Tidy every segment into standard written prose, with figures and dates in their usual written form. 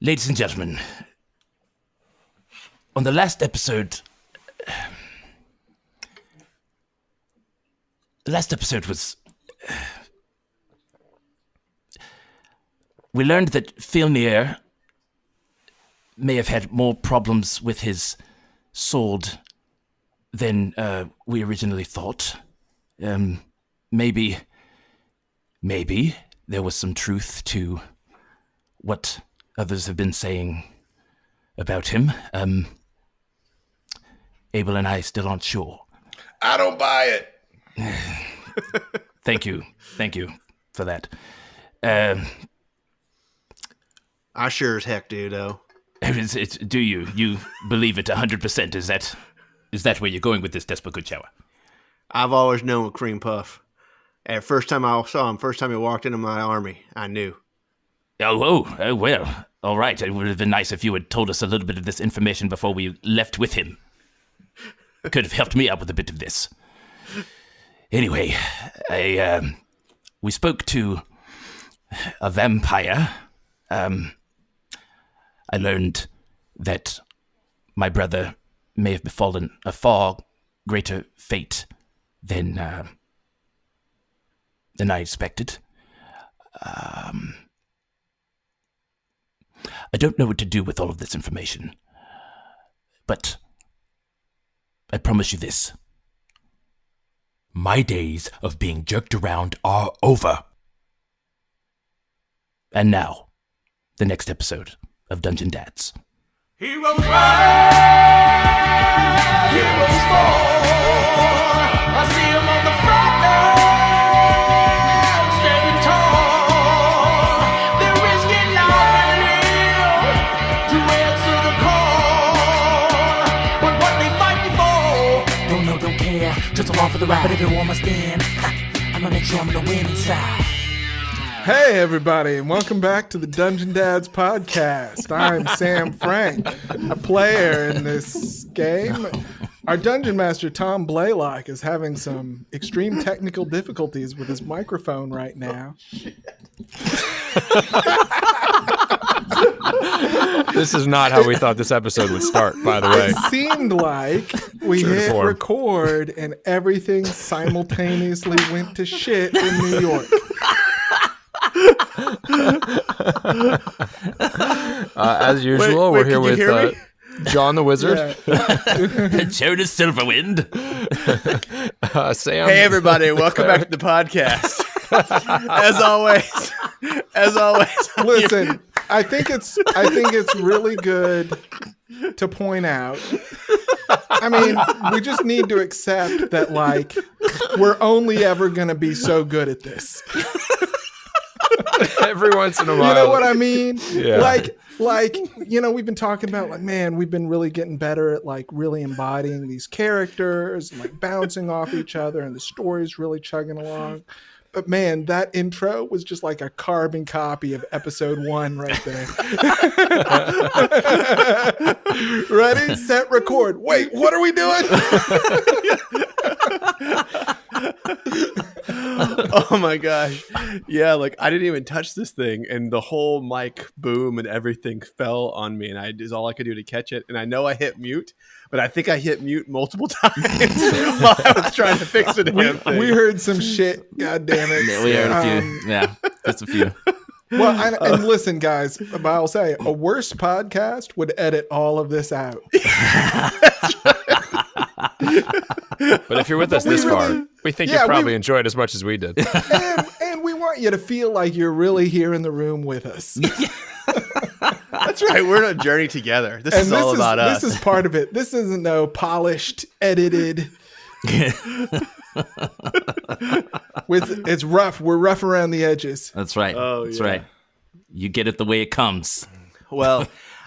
Ladies and gentlemen, on the last episode... The last episode was... We learned that Filnir may have had more problems with his sword than we originally thought. Maybe there was some truth to what others have been saying about him. Abel and I still aren't sure. I don't buy it. Thank you for that. I sure as heck do, though. Do you believe it 100%? Is that where you're going with this, Despa Goodchower? I've always known Cream Puff. First time I saw him, first time he walked into my army, I knew. Oh, well, all right. It would have been nice if you had told us a little bit of this information before we left with him. Could have helped me out with a bit of this. Anyway, we spoke to a vampire. I learned that my brother may have befallen a far greater fate than I expected. I don't know what to do with all of this information, but I promise you this. My days of being jerked around are over. And now, the next episode of Dungeon Dads. Heroes rise, heroes fall. I see them on the front line, standing tall. They're risking life and limb to answer the call. But what they fighting for? Don't know, don't care, just along for the ride. But everyone must stand. I'ma make sure I'm gonna win inside. Hey everybody, and welcome back to the Dungeon Dads podcast. I'm Sam Frank, a player in this game. Our Dungeon Master, Tom Blaylock, is having some extreme technical difficulties with his microphone right now. This is not how we thought this episode would start, by the way. It seemed like we hit record and everything simultaneously went to shit in New York. As usual, we're here with John the Wizard, Jonas Silverwind, Sam. Hey, everybody, welcome back to the podcast. As always. Listen, I think it's really good to point out. I mean, we just need to accept that, like, we're only ever going to be so good at this. Every once in a while. You know what I mean? Yeah. Like, you know, we've been talking about, like, man, we've been really getting better at, like, really embodying these characters and, like, bouncing off each other, and the story's really chugging along. But, man, that intro was just like a carbon copy of episode 1 right there. Ready, set, record. Wait, what are we doing? Oh my gosh. Yeah, like I didn't even touch this thing and the whole mic boom and everything fell on me, and is all I could do to catch it. And I know I hit mute, but I think I hit mute multiple times while I was trying to fix the damn thing. We heard some shit, god damn it. Yeah, we heard a few. Yeah, just a few. Well, and listen, guys, but I'll say a worse podcast would edit all of this out. But if you're with us this far, we think you probably enjoyed as much as we did. And we want you to feel like you're really here in the room with us. That's right. We're on a journey together. This is all about us. This is part of it. This isn't no polished, edited. It's rough. We're rough around the edges. That's right. Oh, That's yeah. right. You get it the way it comes. Well,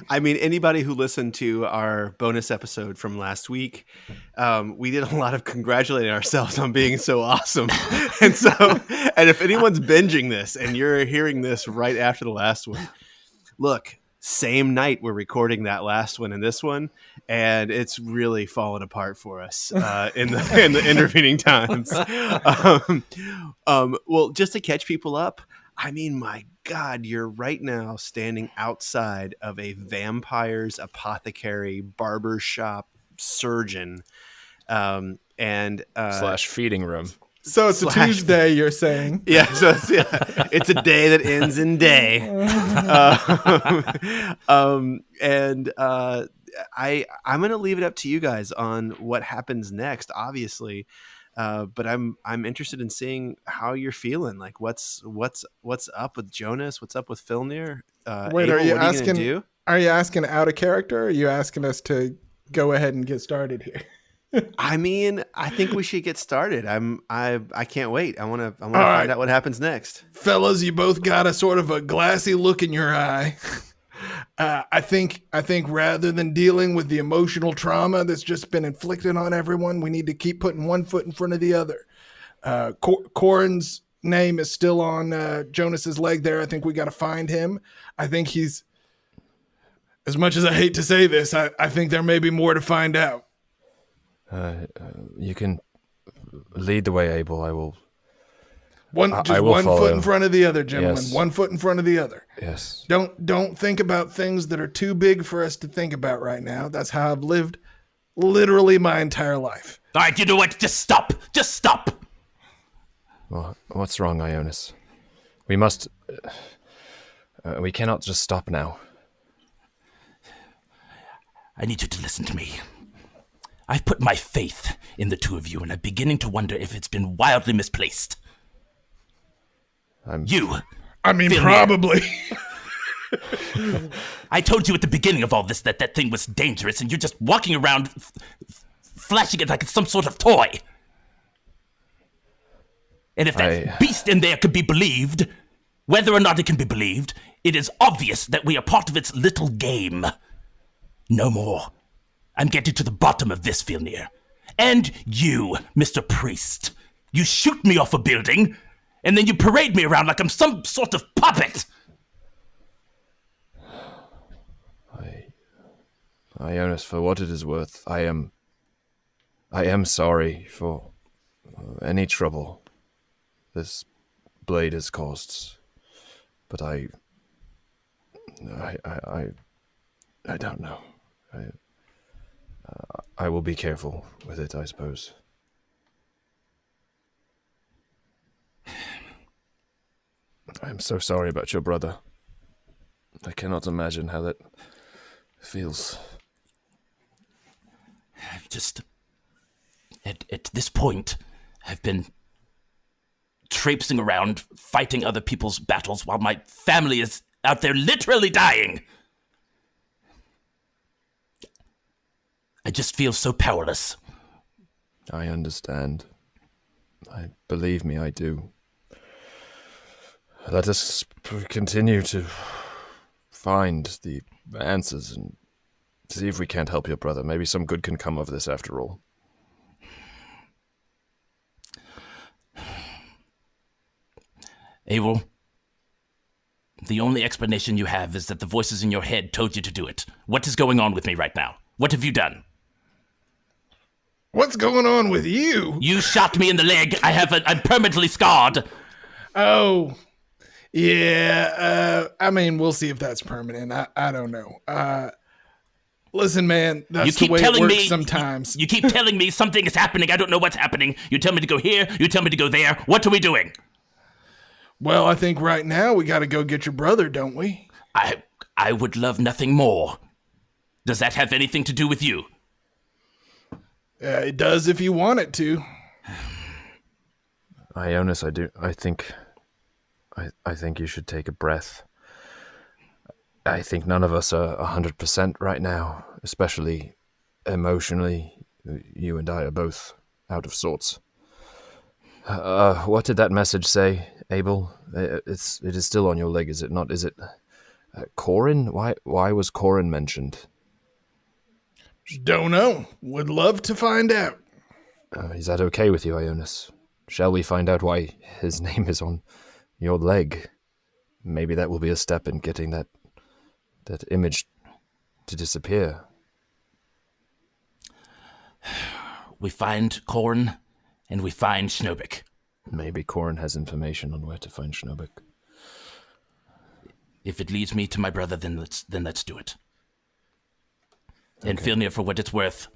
I mean, anybody who listened to our bonus episode from last week, we did a lot of congratulating ourselves on being so awesome. And if anyone's binging this and you're hearing this right after the last one, look, same night we're recording that last one and this one, and it's really fallen apart for us in the intervening times. Well, just to catch people up, I mean, my God, you're right now standing outside of a vampire's apothecary, barber shop, surgeon, and Slash feeding room. So it's a Tuesday, you're saying? Yeah, so it's a day that ends in day. I'm going to leave it up to you guys on what happens next, obviously. But I'm interested in seeing how you're feeling. Like, what's up with Jonas? What's up with Filnir? Wait, Abel, are you what are asking? gonna do? Are you asking out of character? Or are you asking us to go ahead and get started here? I mean, I think we should get started. I can't wait. I want to find out what happens next. Fellas, you both got a sort of a glassy look in your eye. I think rather than dealing with the emotional trauma that's just been inflicted on everyone, we need to keep putting one foot in front of the other. Corin's name is still on Jonas's leg there. I think we got to find him. I think he's, as much as I hate to say this, I think there may be more to find out. You can lead the way, Abel. I will. One foot in front of the other, gentlemen. Yes. 1 foot in front of the other. Yes. Don't think about things that are too big for us to think about right now. That's how I've lived literally my entire life. All right, you know what? Just stop. Just stop. Well, what's wrong, Ionis? We must. We cannot just stop now. I need you to listen to me. I've put my faith in the two of you, and I'm beginning to wonder if it's been wildly misplaced. I mean, Filnir. probably. I told you at the beginning of all this that thing was dangerous, and you're just walking around flashing it like it's some sort of toy. And if that beast in there could be believed, whether or not it can be believed, it is obvious that we are part of its little game. No more. I'm getting to the bottom of this, Filnir. And you, Mr. Priest. You shoot me off a building, and then you parade me around like I'm some sort of puppet. Ionis, for what it is worth, I am sorry for any trouble this blade has caused. But I don't know. I will be careful with it, I suppose. I am so sorry about your brother. I cannot imagine how that feels. Just, at this point, I've been traipsing around, fighting other people's battles while my family is out there literally dying. I just feel so powerless. I understand. Believe me, I do. Let us continue to find the answers and see if we can't help your brother. Maybe some good can come of this after all. Abel, the only explanation you have is that the voices in your head told you to do it. What is going on with me right now? What have you done? What's going on with you? You shot me in the leg. I'm permanently scarred. Oh, yeah. I mean, we'll see if that's permanent. I don't know. Listen, man, that's the way it works sometimes. You keep telling me something is happening. I don't know what's happening. You tell me to go here. You tell me to go there. What are we doing? Well, I think right now we got to go get your brother, don't we? I would love nothing more. Does that have anything to do with you? It does if you want it to. Ionis, I do. I think you should take a breath. I think none of us are 100% right now, especially emotionally. You and I are both out of sorts. What did that message say, Abel? It is still on your leg, is it not? Is it Corin? Why was Corin mentioned? Don't know. Would love to find out. Is that okay with you, Ionis? Shall we find out why his name is on your leg? Maybe that will be a step in getting that image to disappear. We find Corin, and we find Schnobik. Maybe Corin has information on where to find Schnobik. If it leads me to my brother, then let's do it. Okay. And Filnir, for what it's worth,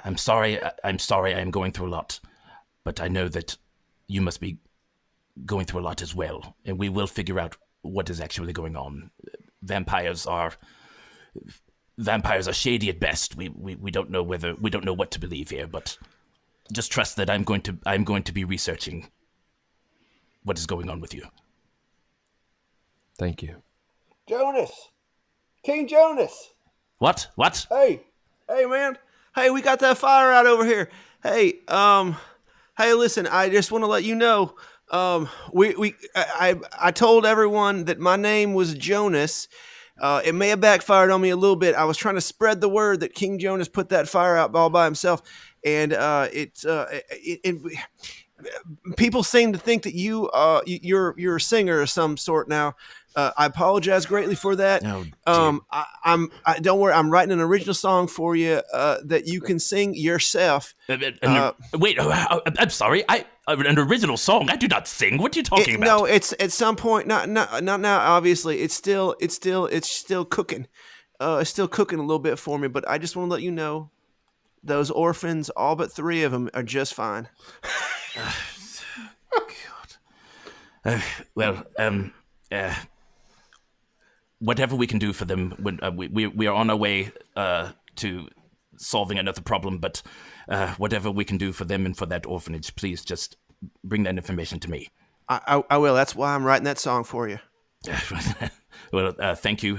I'm sorry I am going through a lot, but I know that you must be going through a lot as well, and we will figure out what is actually going on. Vampires are shady at best. We don't know what to believe here, but just trust that I'm going to be researching what is going on with you. Thank you. Jonas! King Jonas! What? Hey, man. Hey, we got that fire out over here. Hey, listen, I just want to let you know, I told everyone that my name was Jonas. It may have backfired on me a little bit. I was trying to spread the word that King Jonas put that fire out all by himself, and people seem to think that you're a singer of some sort now. I apologize greatly for that. Oh, don't worry. I'm writing an original song for you that you can sing yourself. Wait, I'm sorry. An original song? I do not sing. What are you talking about? No, it's at some point. Not now. Obviously, it's still cooking. It's still cooking a little bit for me. But I just want to let you know, those orphans, all but 3 of them, are just fine. God. Whatever we can do for them, when we are on our way to solving another problem, but whatever we can do for them and for that orphanage, please just bring that information to me. I will. That's why I'm writing that song for you. Well, thank you.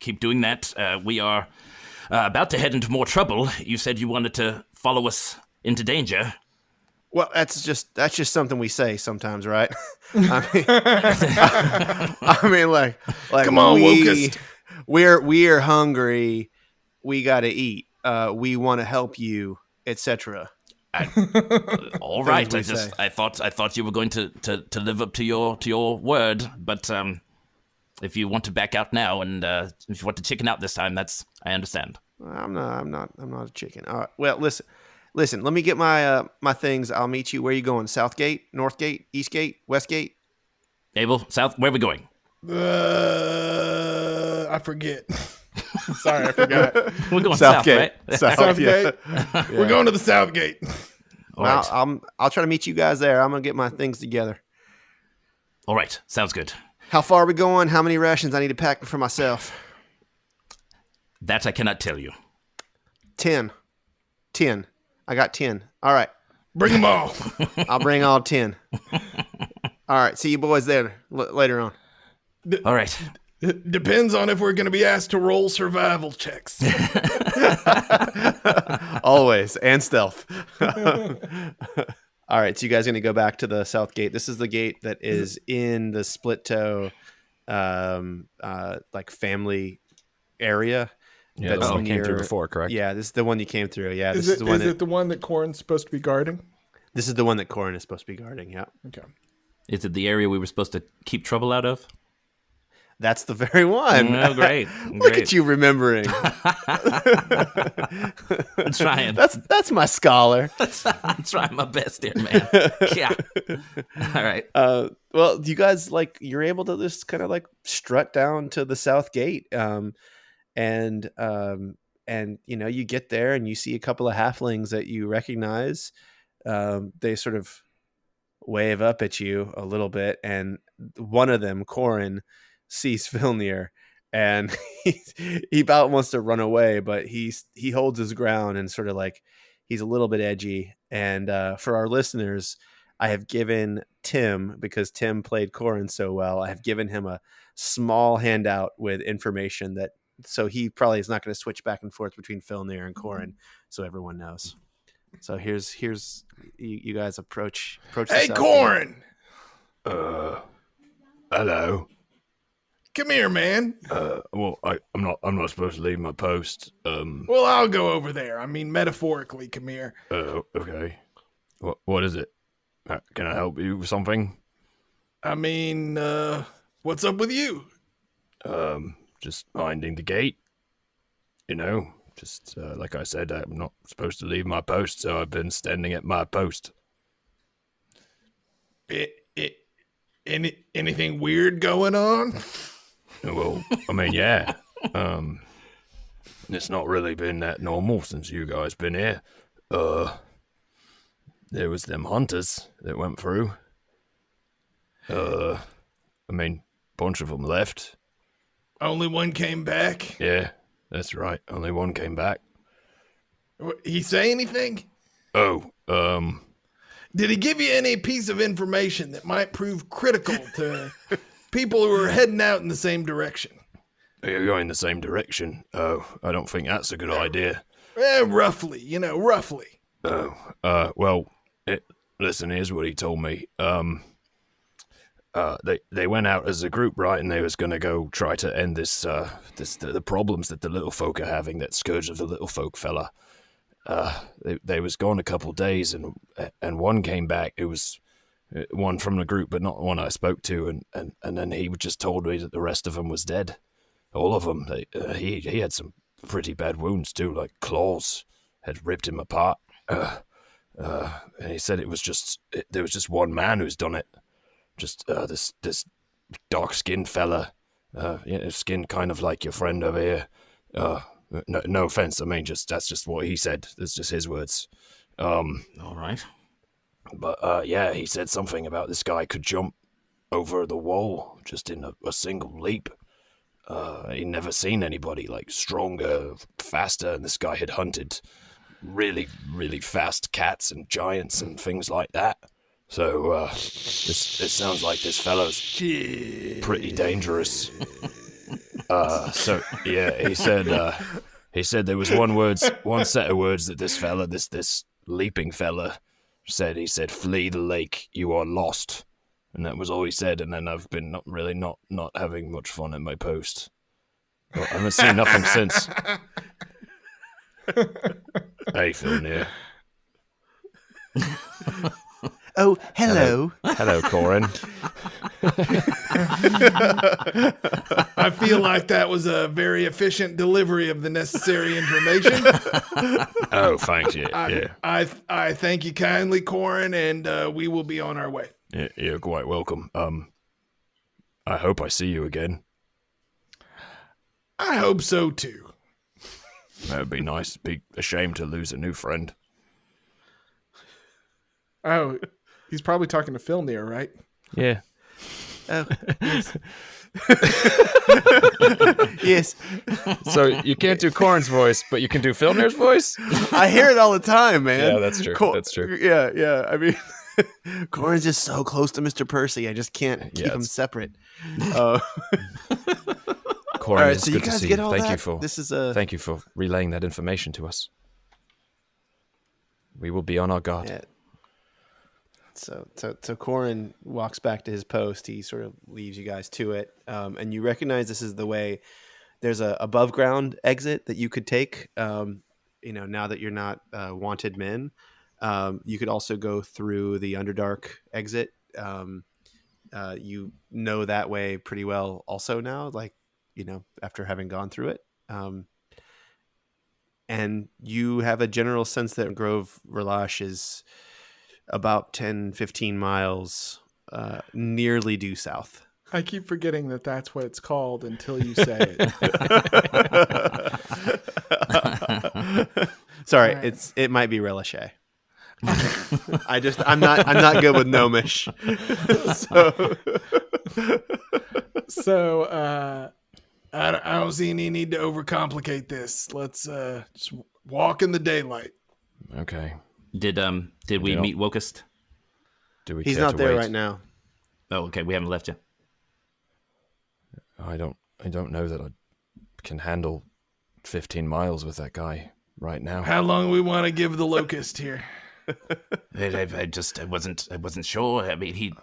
Keep doing that. We are about to head into more trouble. You said you wanted to follow us into danger. Well, that's just something we say sometimes, right? I mean, like come on, Locust. We're hungry. We got to eat. We want to help you, etc. All right. I thought you were going to live up to your word, but if you want to back out now and if you want to chicken out this time, I understand. I'm not a chicken. All right. Well, listen. Let me get my my things. I'll meet you. Where are you going? South Gate, North Gate, East Gate, West Gate? Abel, South. Where are we going? I forget. Sorry, I forgot. We're going South Gate. Right? South Gate. Yeah. We're going to the South Gate. Well, Right. I'll try to meet you guys there. I'm gonna get my things together. All right. Sounds good. How far are we going? How many rations I need to pack for myself? That I cannot tell you. 10. I got 10. All right. Bring them all. I'll bring all 10. All right. See you boys there later on. All right. Depends on if we're going to be asked to roll survival checks. Always. And stealth. All right. So you guys are going to go back to the South Gate. This is the gate that is in the split toe, like family area. Yeah, that's one came through before, correct? Yeah, this is the one you came through. Yeah, Is it the one that Corin's supposed to be guarding? This is the one that Corin is supposed to be guarding. Yeah. Okay. Is it the area we were supposed to keep trouble out of? That's the very one. Oh, great. Look at you remembering. I'm trying. That's my scholar. I'm trying my best here, man. Yeah. All right. Well, you guys you're able to just kind of strut down to the South Gate, and you get there and you see a couple of halflings that you recognize. They sort of wave up at you a little bit, and one of them, Corin, sees Filnir, and he about wants to run away, but he holds his ground and sort of he's a little bit edgy. And for our listeners, I have given Tim, because Tim played Corin so well, I have given him a small handout with information so he probably is not going to switch back and forth between Filnir and Corin, so everyone knows. So here's you guys approach. Hey, Corin. Hello. Come here, man. Well, I'm not supposed to leave my post. Well, I'll go over there. I mean, metaphorically, come here. Okay. What is it? Can I help you with something? I mean, what's up with you? Just minding the gate. Just like I said, I'm not supposed to leave my post, so I've been standing at my post. Anything weird going on? Well, I mean, yeah. It's not really been that normal since you guys been here. There was them hunters that went through. I mean, bunch of them left. Only one came back? Yeah, that's right. Only one came back. He say anything? Oh, Did he give you any piece of information that might prove critical to people who are heading out in the same direction? you're going the same direction. Oh, I don't think that's a good idea. Roughly, roughly. Oh, well, listen, here's what he told me. They went out as a group, right, and they was going to go try to end the problems that the little folk are having, that scourge of the little folk fella. They was gone a couple days, and one came back. It was one from the group, but not one I spoke to, and then he just told me that the rest of them was dead. All of them. He had some pretty bad wounds too, like claws had ripped him apart. And he said there was just one man who's done it. Just this dark-skinned fella, skin kind of like your friend over here. No offense, I mean, that's just what he said. That's just his words. All right. But yeah, he said something about this guy could jump over the wall just in a single leap. He'd never seen anybody like stronger, faster, and this guy had hunted really, really fast cats and giants and things like that. So this sounds like this fellow's pretty dangerous. So yeah, he said there was one set of words that this fella, this leaping fella, said. He said, "Flee the lake, you are lost," and that was all he said. And then I've been not having much fun at my post. Well, I haven't seen nothing since. Hey, Phil, near. Oh, hello. Hello, Corin. I feel like that was a very efficient delivery of the necessary information. Oh, thanks. Yeah. I thank you kindly, Corin, and we will be on our way. Yeah, you're quite welcome. I hope I see you again. I hope so too. That would be nice. Be a shame to lose a new friend. Oh, he's probably talking to Phil near, right? Yeah. Oh, yes. Yes. So you can't do Corin's voice, but you can do Filner's voice? I hear it all the time, man. Yeah, that's true. That's true. Yeah. I mean, Corin's just so close to Mr. Percy. I just can't keep them separate. Corin, right, it's so good you guys to see get you. all Thank that? you for Thank you for relaying that information to us. We will be on our guard. Yeah. So Corin walks back to his post. He sort of leaves you guys to it, and you recognize this is the way. There's a above ground exit that you could take. Now that you're not wanted men, you could also go through the Underdark exit. You know that way pretty well. Also now, after having gone through it, and you have a general sense that Grove Relache is about 10-15 miles nearly due south. I keep forgetting that that's what it's called until you say it. Sorry, Right. it might be Relache. I'm not good with Gnomish. So I don't see any need to overcomplicate this. Let's just walk in the daylight. Okay. Did we meet Wokest? Do we He's care not to there wait? right now. Oh, okay. We haven't left yet. I don't know that I can handle 15 miles with that guy right now. How long we want to give the locust here? I wasn't sure. I mean,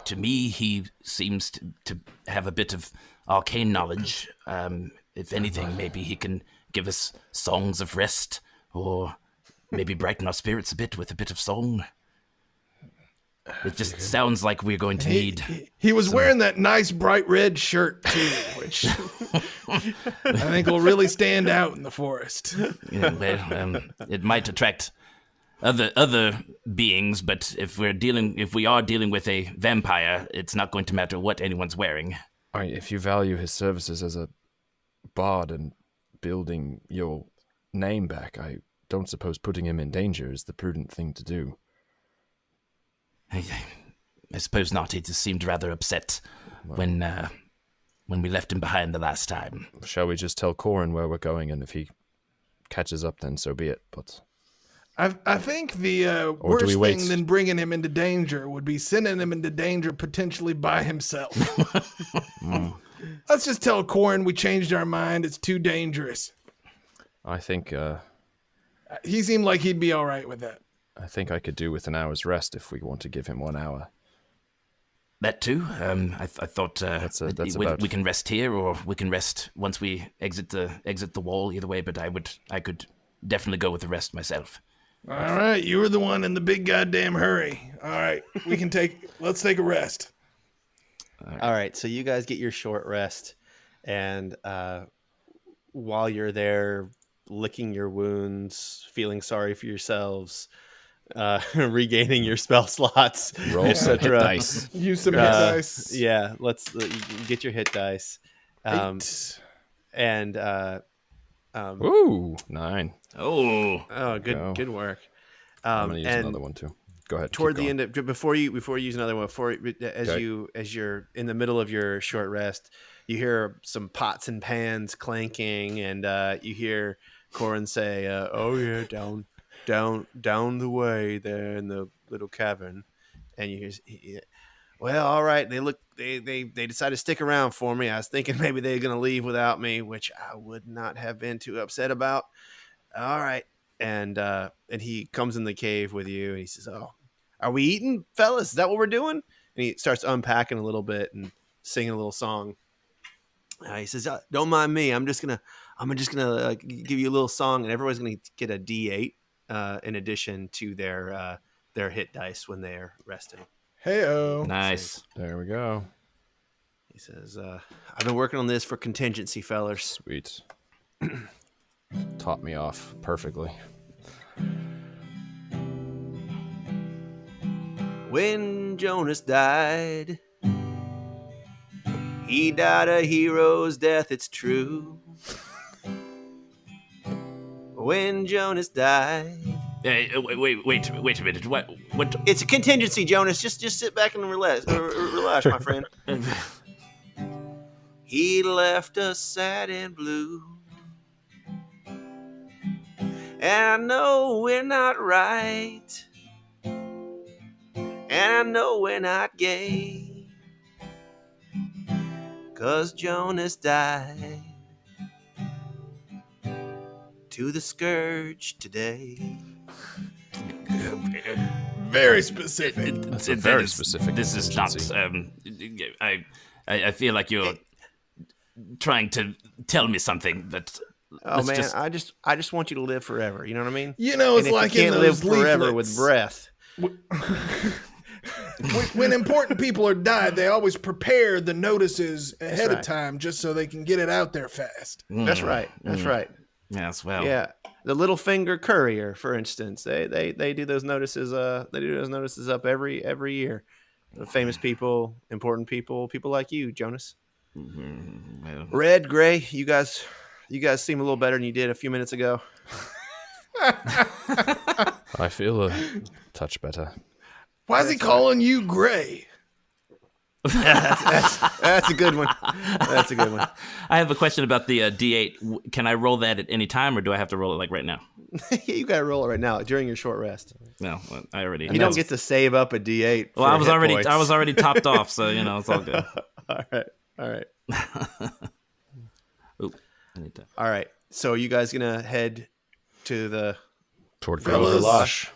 to me, he seems to have a bit of arcane knowledge. If anything, maybe he can give us songs of rest, or maybe brighten our spirits a bit with a bit of song. It just sounds like we're going to need. He was wearing that nice bright red shirt too, which I think will really stand out in the forest. It might attract other beings, but if we are dealing with a vampire, it's not going to matter what anyone's wearing. All right, if you value his services as a bard and building your name back, I don't suppose putting him in danger is the prudent thing to do. I suppose not. He just seemed rather upset when we left him behind the last time. Shall we just tell Corin where we're going, and if he catches up, then so be it. But I think the Or do we worst wait? thing than bringing him into danger would be sending him into danger potentially by himself. Let's just tell Corin we changed our mind. It's too dangerous. I think He seemed like he'd be all right with that. I could do with an hour's rest if we want to give him 1 hour. That too. I thought That's we about- can rest here, or we can rest once we exit the wall. Either way, but I could definitely go with the rest myself. All right, you were the one in the big goddamn hurry. All right, let's take a rest. All right, so you guys get your short rest, and while you're there licking your wounds, feeling sorry for yourselves, regaining your spell slots, Roll some hit etc. dice. Use some hit dice. Yeah, let's get your hit dice. Eight. And Ooh, 9. oh, Go. good work. I'm gonna use and another one too. Go ahead. toward keep the going. end of before you use another one, Okay. as you're in the middle of your short rest, you hear some pots and pans clanking, and you hear Corin say, "Oh yeah, down the way there in the little cavern," and you hear, "Well, all right, they decided to stick around for me. I was thinking maybe they're gonna leave without me, which I would not have been too upset about. All right." And he comes in the cave with you, and he says, "Oh, are we eating, fellas? Is that what we're doing?" And he starts unpacking a little bit and singing a little song. He says, "Don't mind me. I'm just gonna give you a little song, and everyone's gonna get a D8 in addition to their hit dice when they're resting." Hey-o. Nice. There we go. He says, "I've been working on this for contingency, fellers." Sweet. Taught me off perfectly. When Jonas died, he died a hero's death, it's true. When Jonas died... Hey, wait a minute. What? It's a contingency, Jonas. Just sit back and relax, my friend. He left us sad and blue. And I know we're not right. And I know we're not gay. 'Cause Jonas died to the scourge today. Very specific. That's a very specific This is not. contingency. I feel like you're trying to tell me something, but Oh let's man, just- I just want you to live forever. You know what I mean? You know, And it's if like you in can't live those forever leaflets. with breath. When important people are died, they always prepare the notices ahead of right. time just so they can get it out there fast. That's right. That's right. Yes, well, Yeah, the Little Finger Courier, for instance, they do those notices. They do those notices up every year. Famous people, important people, people like you, Jonas. well, Red, Gray, you guys seem a little better than you did a few minutes ago. I feel a touch better. Why is he calling you Gray? That's a good one. That's a good one. I have a question about the D8. Can I roll that at any time, or do I have to roll it like right now? You gotta roll it right now during your short rest. No, well, I already. You don't get to save up a D8. Well, for I was hit already points. topped off, so it's all good. All right. Ooh, I need to. All right. So you guys gonna head to the? Toward Fellas. Grove Relache.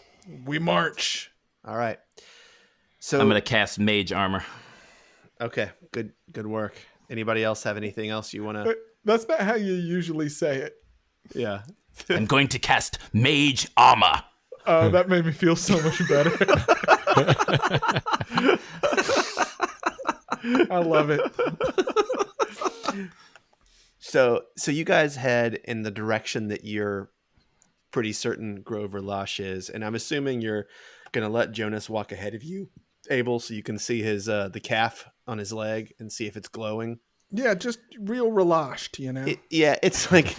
We march. All right. So I'm gonna cast Mage Armor. okay, good work. Anybody else have anything else you want to? That's not how you usually say it. Yeah. I'm going to cast Mage Armor. Oh, that made me feel so much better. I love it. So you guys head in the direction that you're pretty certain Grove Relache is. And I'm assuming you're going to let Jonas walk ahead of you, Abel, so you can see his the calf on his leg and see if it's glowing. Yeah, just real relashed, you know. It's like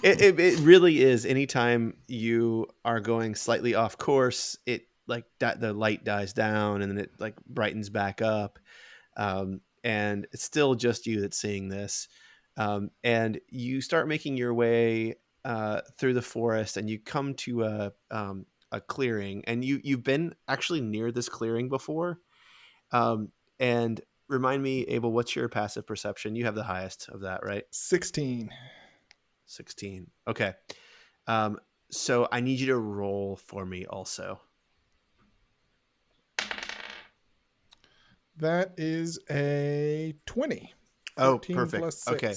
it really is. Anytime you are going slightly off course, it like that the light dies down and then it like brightens back up, and it's still just you that's seeing this. And you start making your way through the forest, and you come to a clearing, and you've been actually near this clearing before. And remind me, Abel, what's your passive perception? You have the highest of that, right? 16. 16. Okay. So I need you to roll for me also. That is a 20. Oh, 13 perfect. plus 6. Okay.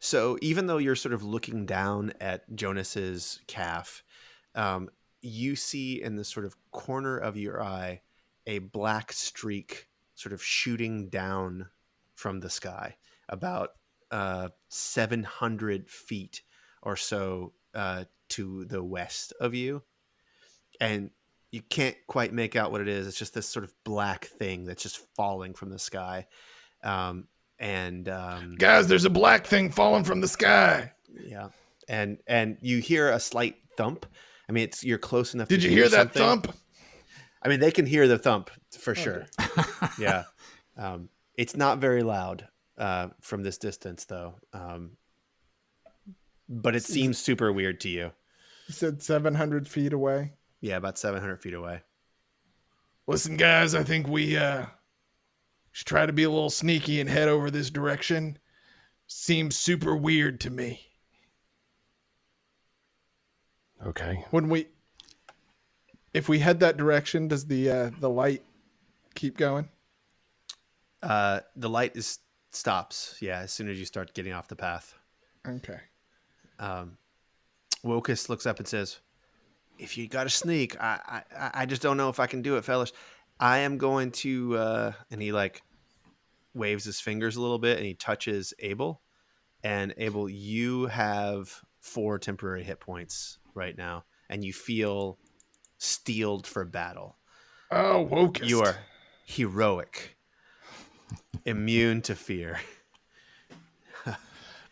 So even though you're sort of looking down at Jonas's calf, you see in the sort of corner of your eye a black streak sort of shooting down from the sky about 700 feet or so to the west of you. And you can't quite make out what it is. It's just this sort of black thing that's just falling from the sky. Guys, there's a black thing falling from the sky. Yeah. And you hear a slight thump. I mean, you're close enough. Did to you hear that something. thump? I mean, they can hear the thump for sure. Yeah. It's not very loud from this distance, though. But it seems super weird to you. You said 700 feet away. Yeah, about 700 feet away. Listen, guys, I think we should try to be a little sneaky and head over this direction. Seems super weird to me. Okay. If we head that direction, does the light keep going? The light stops. Yeah, as soon as you start getting off the path. Okay. Wokus looks up and says, "If you got to sneak, I just don't know if I can do it, fellas. I am going to," and he like waves his fingers a little bit, and he touches Abel. And Abel, you have 4 temporary hit points right now, and you feel steeled for battle. Oh, Wokus. You are heroic, immune to fear.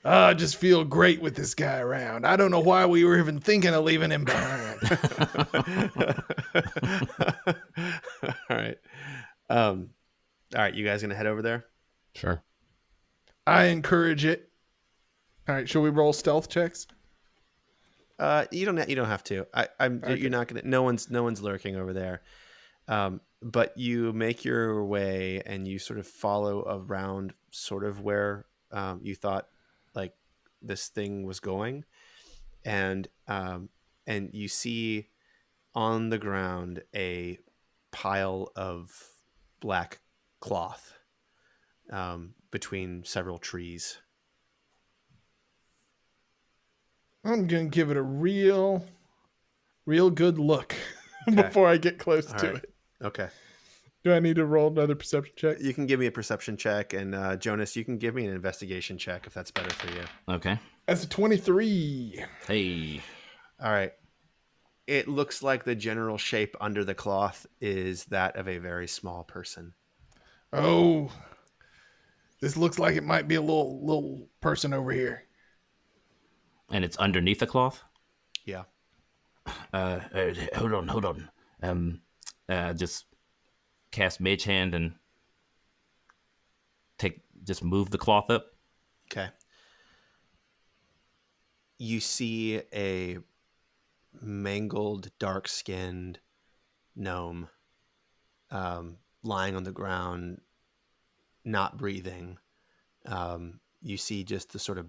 I just feel great with this guy around. I don't know why we were even thinking of leaving him behind. All right. All right, you guys gonna head over there? Sure. I encourage it. All right. Shall we roll stealth checks? You don't have to. Okay. You're not gonna. No one's lurking over there. But you make your way and you sort of follow around, sort of where you thought like this thing was going, and you see on the ground a pile of black cloth between several trees. I'm going to give it a real good look before I get close All to right. it. Okay. Do I need to roll another perception check? You can give me a perception check, and Jonas, you can give me an investigation check if that's better for you. Okay. That's a 23. Hey. All right. It looks like the general shape under the cloth is that of a very small person. Oh, this looks like it might be a little person over here. And it's underneath the cloth? Yeah. Hold on. Just cast Mage Hand and just move the cloth up. Okay. You see a mangled, dark-skinned gnome lying on the ground, not breathing. You see just the sort of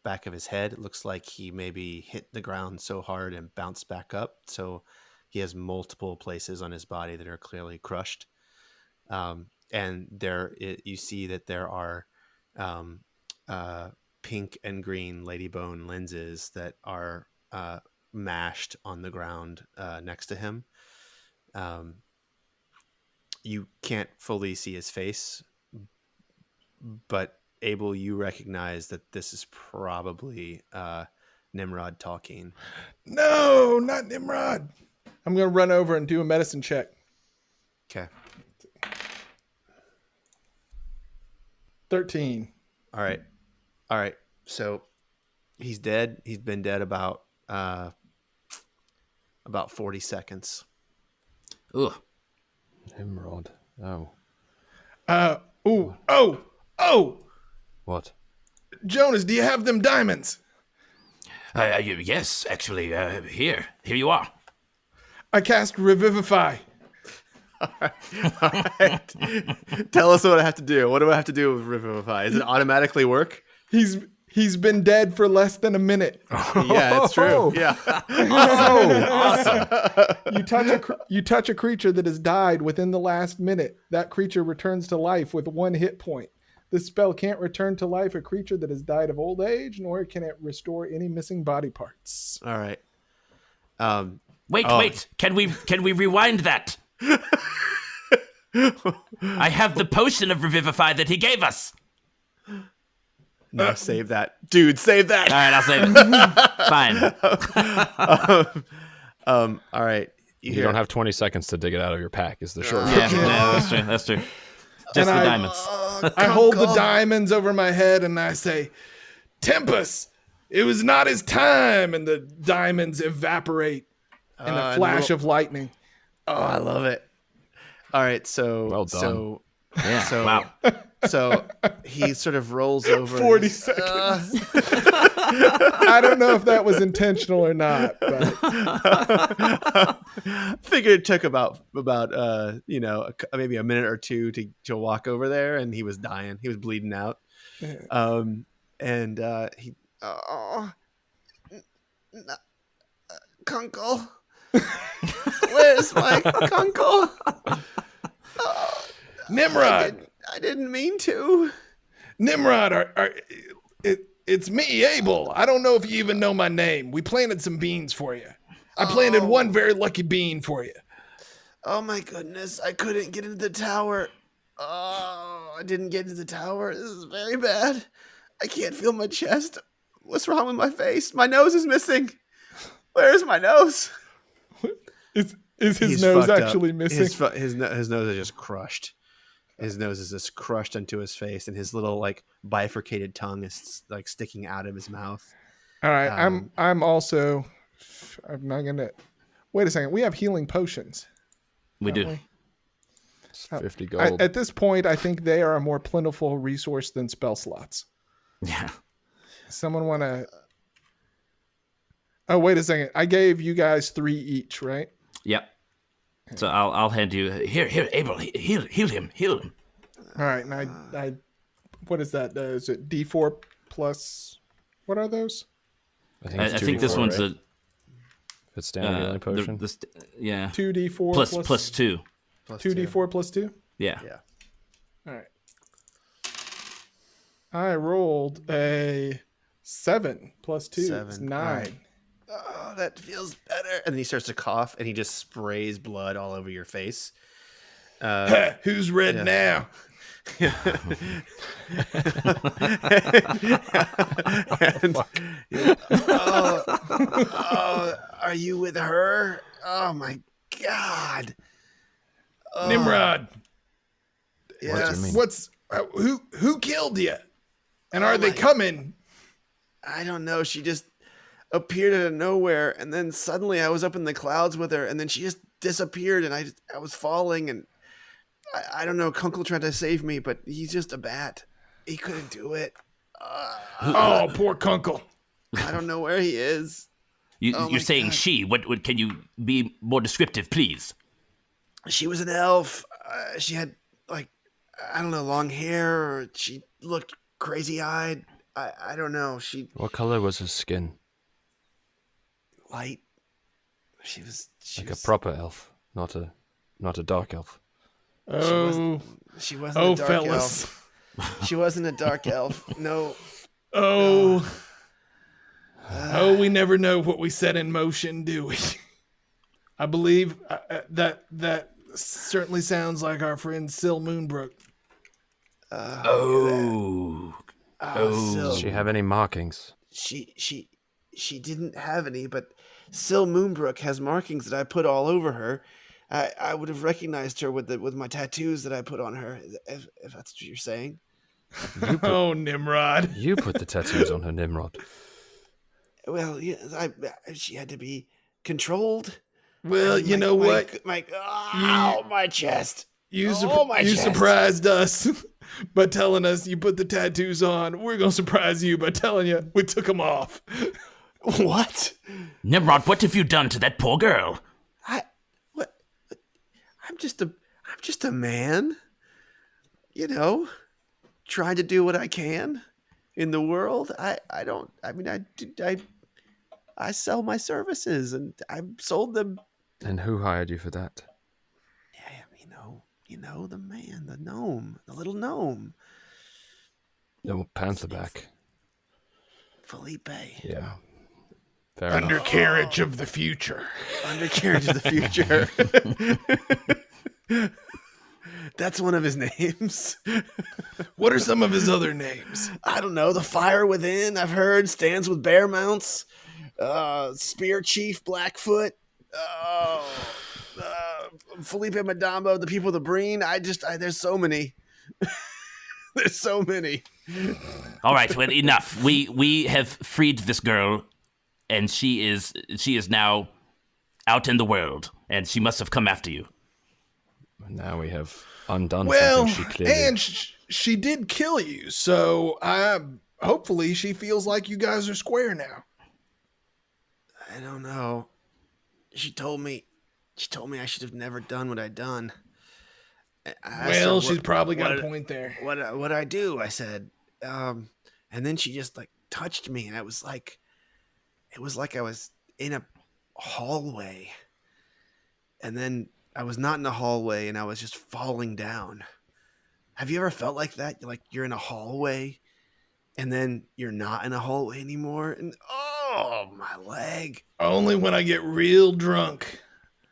back of his head. It looks like he maybe hit the ground so hard and bounced back up. So he has multiple places on his body that are clearly crushed. And you see that there are pink and green ladybone lenses that are mashed on the ground next to him. You can't fully see his face, but Abel, you recognize that this is probably Nimrod talking. No, not Nimrod. I'm going to run over and do a medicine check. Okay. 13. All right. So he's dead. He's been dead about 40 seconds. Ugh. Nimrod. Oh. Oh! What? Jonas, do you have them diamonds? Yes, actually, here you are. I cast Revivify. All right. Tell us what I have to do. What do I have to do with Revivify? Does it automatically work? He's been dead for less than a minute. Yeah, it's true. Yeah. Awesome. You touch a creature that has died within the last minute. That creature returns to life with 1 hit point. This spell can't return to life a creature that has died of old age, nor can it restore any missing body parts. All right. Wait. Can we rewind that? I have the potion of Revivify that he gave us. No, save that. Dude, save that. All right, I'll save it. Fine. All right. You don't have 20 seconds to dig it out of your pack is the short Yeah, that's true. Just And the diamonds. I hold the diamonds over my head and I say, Tempest, it was not his time. And the diamonds evaporate in a flash of lightning. Oh, I love it. All right, so Well done. Wow. So he sort of rolls over. 40 seconds. I don't know if that was intentional or not, but Figured it took about maybe a minute or two to walk over there, and he was dying. He was bleeding out. Kunkel, where's my Kunkel? Nimrod. I didn't mean to. Nimrod, it's me, Abel. I don't know if you even know my name. We planted some beans for you. I planted one very lucky bean for you. Oh my goodness, I couldn't get into the tower. Oh, I didn't get into the tower. This is very bad. I can't feel my chest. What's wrong with my face? My nose is missing. Where's my nose? is his He's nose fucked up. actually missing? His nose is just crushed. His nose is just crushed into his face, and his little like bifurcated tongue is like sticking out of his mouth. All right, I'm not gonna. Wait a second. We have healing potions. We do. we? It's 50 gold. At this point, I think they are a more plentiful resource than spell slots. Yeah. Someone want to? Oh, wait a second. I gave you guys 3 each, right? Yep. So I'll hand you here, Abel. Heal him. All right, and I what is that? Is it D4 plus? What are those? I I think this 2d4, one's right? If it's standard healing potion. 2d4 plus 2. 2d4 plus 2. Yeah. Yeah. All right. I rolled a 7 plus 2. It's 7. 9. All right. Oh, that feels better. And then he starts to cough, and he just sprays blood all over your face. Who's red now? Are you with her? Oh my God. Nimrod. Yes. What's who killed you? And are they coming? I don't know. She just appeared out of nowhere, and then suddenly I was up in the clouds with her, and then she just disappeared, and I was falling, and I don't know. Kunkel tried to save me, but he's just a bat. He couldn't do it. Oh, poor Kunkel. I don't know where he is. You're saying God. she. What? Can you be more descriptive, please? She was an elf. She had I don't know, long hair. Or she looked crazy-eyed. I don't know. What color was his skin? Light. She was Like a proper elf, not a dark elf. She wasn't a dark fellas. elf. She wasn't a dark elf. No. Oh, we never know what we set in motion, do we? I believe that certainly sounds like our friend Syl Moonbrook. Oh. Syl. Does she have any markings? She she didn't have any, but Syl Moonbrook has markings that I put all over her. I would have recognized her with my tattoos that I put on her, if that's what you're saying. Oh, Nimrod. You put the tattoos on her, Nimrod. Well, yeah, she had to be controlled. Well, you know what? My chest. You chest. surprised us by telling us you put the tattoos on. We're going to surprise you by telling you we took them off. What? Nimrod, what have you done to that poor girl? What? I'm just a man, trying to do what I can in the world. I sell my services and I sold them. And who hired you for that? Yeah, the man, the gnome, the little gnome. No, Pantherback. Felipe. Yeah. Fair enough. Undercarriage of the future. Undercarriage of the future. That's one of his names. What are some of his other names? I don't know. The Fire Within, I've heard, stands with bear mounts. Spear Chief Blackfoot. Felipe Madambo, the people of the Breen. There's so many. There's so many. All right, well, enough. We have freed this girl, and she is now out in the world, and she must have come after you. Now we have undone Well, something she clearly... and she did kill you, so hopefully she feels like you guys are square now. I don't know. She told me I should have never done what I'd done. Well, she's probably got a point there. What I do? I said, and then she just touched me, and it was like I was in a hallway, and then I was not in a hallway, and I was just falling down. Have you ever felt like that? Like you're in a hallway, and then you're not in a hallway anymore, and oh, my leg! Only when I get real drunk.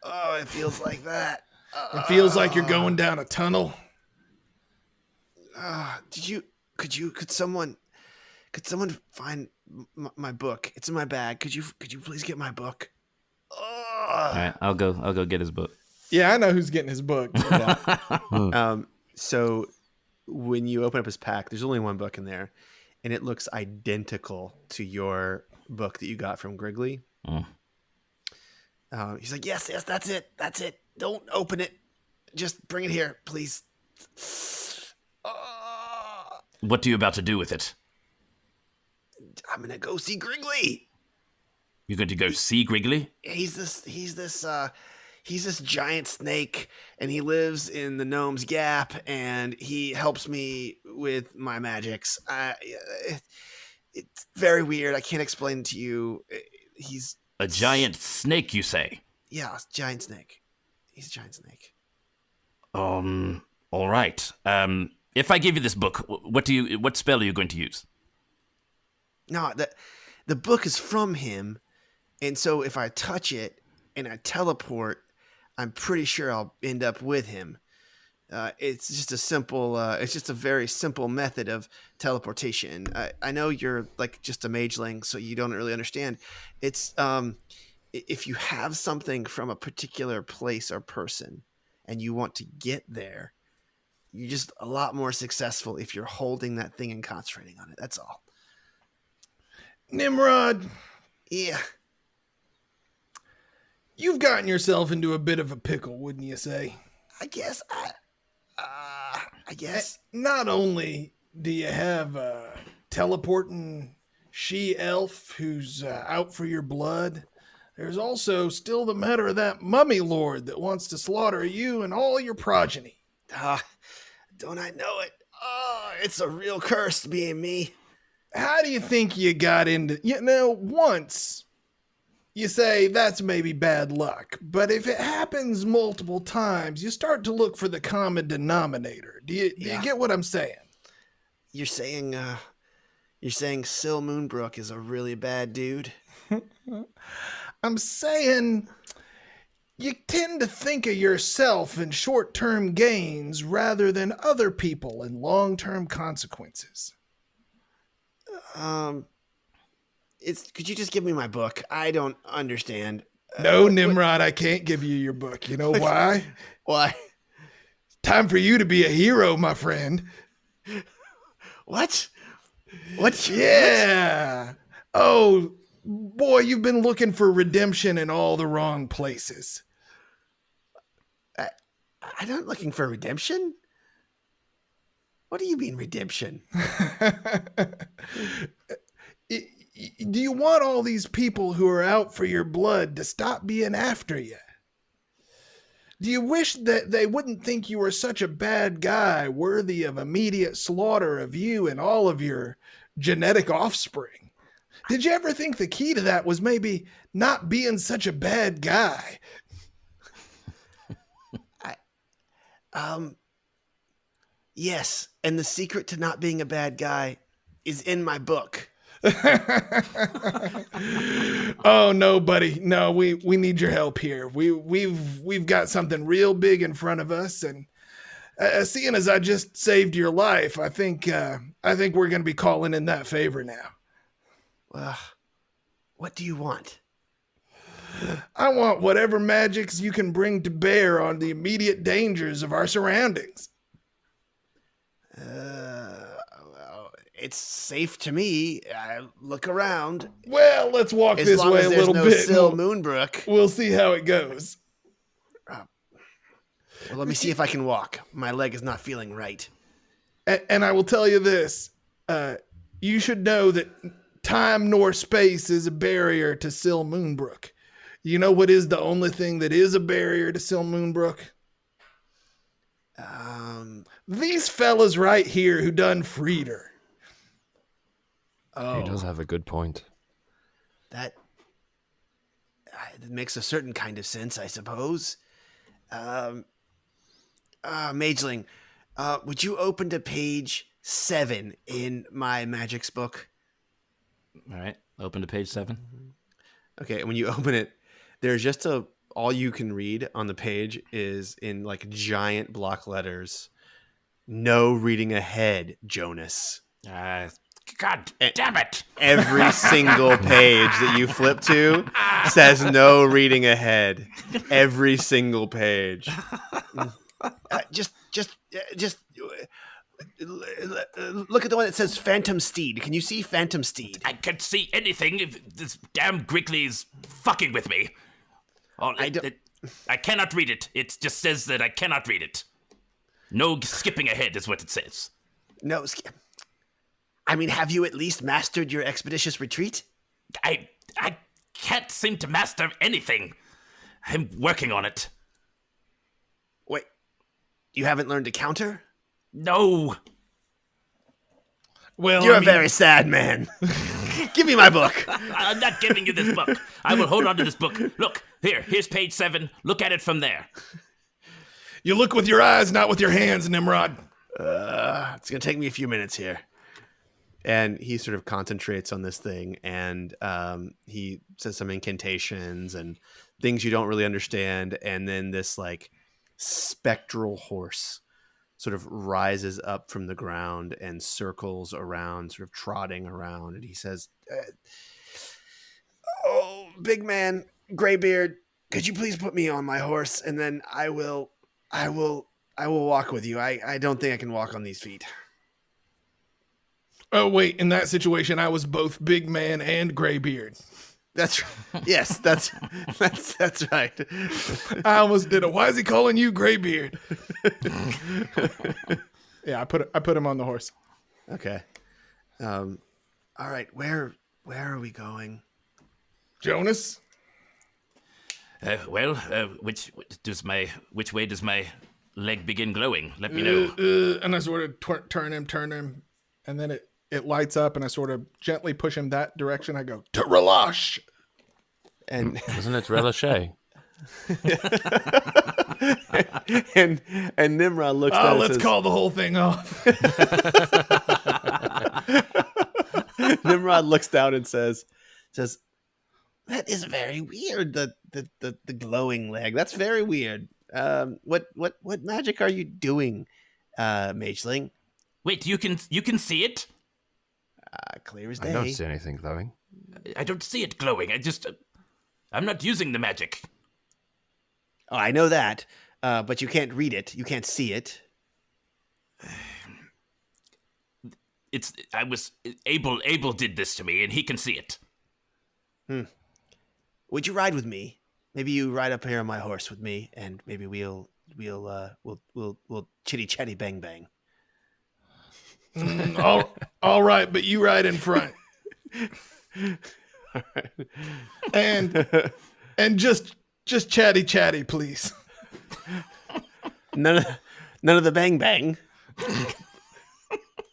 Oh, it feels like that. It feels like you're going down a tunnel. Could someone find my book? It's in my bag. Could you please get my book? All right, I'll go get his book. Yeah, I know who's getting his book. So when you open up his pack, there's only one book in there, and it looks identical to your book that you got from Griggly. He's like, yes, that's it. Don't open it. Just bring it here, please. What are you about to do with it? I'm gonna go see Griggly. You're going to go see Griggly? He's this giant snake, and he lives in the Gnome's Gap, and he helps me with my magics. It's very weird. I can't explain it to you. He's a giant snake, you say? Yeah, giant snake. He's a giant snake. All right. If I give you this book, what spell are you going to use? No, the book is from him, and so if I touch it and I teleport, I'm pretty sure I'll end up with him. It's just a very simple method of teleportation. I know you're just a mageling, so you don't really understand. It's if you have something from a particular place or person and you want to get there, you're just a lot more successful if you're holding that thing and concentrating on it. That's all. Nimrod. Yeah. You've gotten yourself into a bit of a pickle, wouldn't you say? I guess. I guess. Not only do you have a teleporting she-elf who's out for your blood, there's also still the matter of that mummy lord that wants to slaughter you and all your progeny. Don't I know it? Oh, it's a real curse being me. How do you think you got into... once... You say that's maybe bad luck, but if it happens multiple times, you start to look for the common denominator. Do you get what I'm saying? You're saying Syl Moonbrook is a really bad dude? I'm saying you tend to think of yourself in short-term gains rather than other people in long-term consequences. Could you just give me my book? I don't understand. No, Nimrod, I can't give you your book. You know why? Why? Time for you to be a hero, my friend. What? What? Yeah. Oh, boy, you've been looking for redemption in all the wrong places. I'm not looking for redemption. What do you mean redemption? Do you want all these people who are out for your blood to stop being after you? Do you wish that they wouldn't think you were such a bad guy, worthy of immediate slaughter of you and all of your genetic offspring? Did you ever think the key to that was maybe not being such a bad guy? Yes, and the secret to not being a bad guy is in my book. Oh no, buddy. No, we need your help here. We've got something real big in front of us, and seeing as I just saved your life, I think we're going to be calling in that favor now. Well, what do you want? I want whatever magics you can bring to bear on the immediate dangers of our surroundings. It's safe to me. Look around. Well, let's walk As this long way as a there's little no bit. Syl Moonbrook. We'll see how it goes. Well, let me see if I can walk. My leg is not feeling right. And I will tell you this. You should know that time nor space is a barrier to Syl Moonbrook. You know what is the only thing that is a barrier to Syl Moonbrook? These fellas right here who done freed her. Oh, He does have a good point. that makes a certain kind of sense, I suppose. Mageling, would you open to page 7 in my magic's book? All right, open to page 7. Okay, and when you open it, there's just all you can read on the page is in like giant block letters. No reading ahead, Jonas. God damn it! Every single page that you flip to says no reading ahead. Every single page. Just look at the one that says Phantom Steed. Can you see Phantom Steed? I can't see anything if this damn Griggly's fucking with me. I cannot read it. It just says that I cannot read it. No skipping ahead is what it says. No, I mean, have you at least mastered your expeditious retreat? I can't seem to master anything. I'm working on it. Wait, you haven't learned to counter? No. Well, You're a very sad man. Give me my book. I'm not giving you this book. I will hold on to this book. Look, here's page 7. Look at it from there. You look with your eyes, not with your hands, Nimrod. It's going to take me a few minutes here. And he sort of concentrates on this thing, and he says some incantations and things you don't really understand. And then this like spectral horse sort of rises up from the ground and circles around, sort of trotting around. And he says, "Oh, big man, Graybeard, could you please put me on my horse? And then I will walk with you. I don't think I can walk on these feet." Oh, wait, in that situation, I was both big man and Graybeard. That's yes, that's right. I almost did it. Why is he calling you Graybeard? Yeah, I put him on the horse. Okay. All right. Where are we going? Jonas? Which way does my leg begin glowing? Let me know. And I sort of turn him, and then it lights up, and I sort of gently push him that direction. I go, to Relache. And Isn't it Relache? and Nimrod looks down. Let's call the whole thing off. Nimrod looks down and says, "That is very weird. The glowing leg. That's very weird. What magic are you doing, Mageling?" Wait, you can see it? Clear as day. I don't see anything glowing. I don't see it glowing. I'm not using the magic. Oh, I know that, but you can't read it. You can't see it. Abel did this to me, and he can see it. Would you ride with me? Maybe you ride up here on my horse with me, and maybe we'll chitty chatty bang bang. All right, but you ride in front. And just chatty chatty, please. None of the bang bang.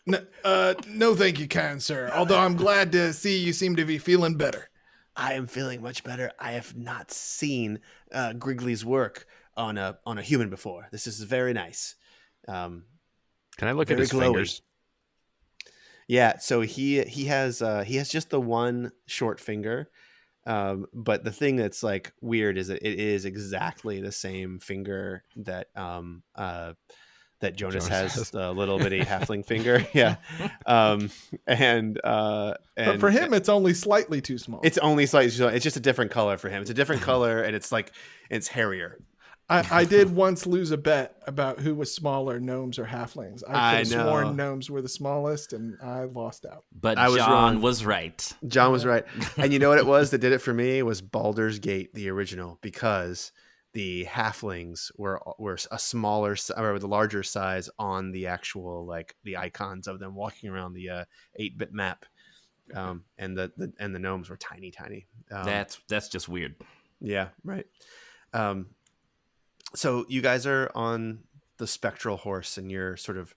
No, thank you, kind sir. Although I'm glad to see you seem to be feeling better. I am feeling much better. I have not seen Griggly's work on a human before. This is very nice. Can I look at very his glowy. fingers? Yeah, so he has just the one short finger, but the thing that's like weird is that it is exactly the same finger that that Jonas has, the little bitty halfling finger. Yeah, But for him, it's only slightly too small. it's only slightly. It's just a different color for him. It's a different color, and it's hairier. I did once lose a bet about who was smaller, gnomes or halflings. I could have sworn gnomes were the smallest, and I lost out. But I was John wrong. was right. John was right. And you know what it was that did it for me? It was Baldur's Gate, the original, because the halflings were a smaller or the larger size on the actual, like, the icons of them walking around the 8-bit map. And the gnomes were tiny. That's just weird. Yeah, right. So you guys are on the spectral horse, and you're sort of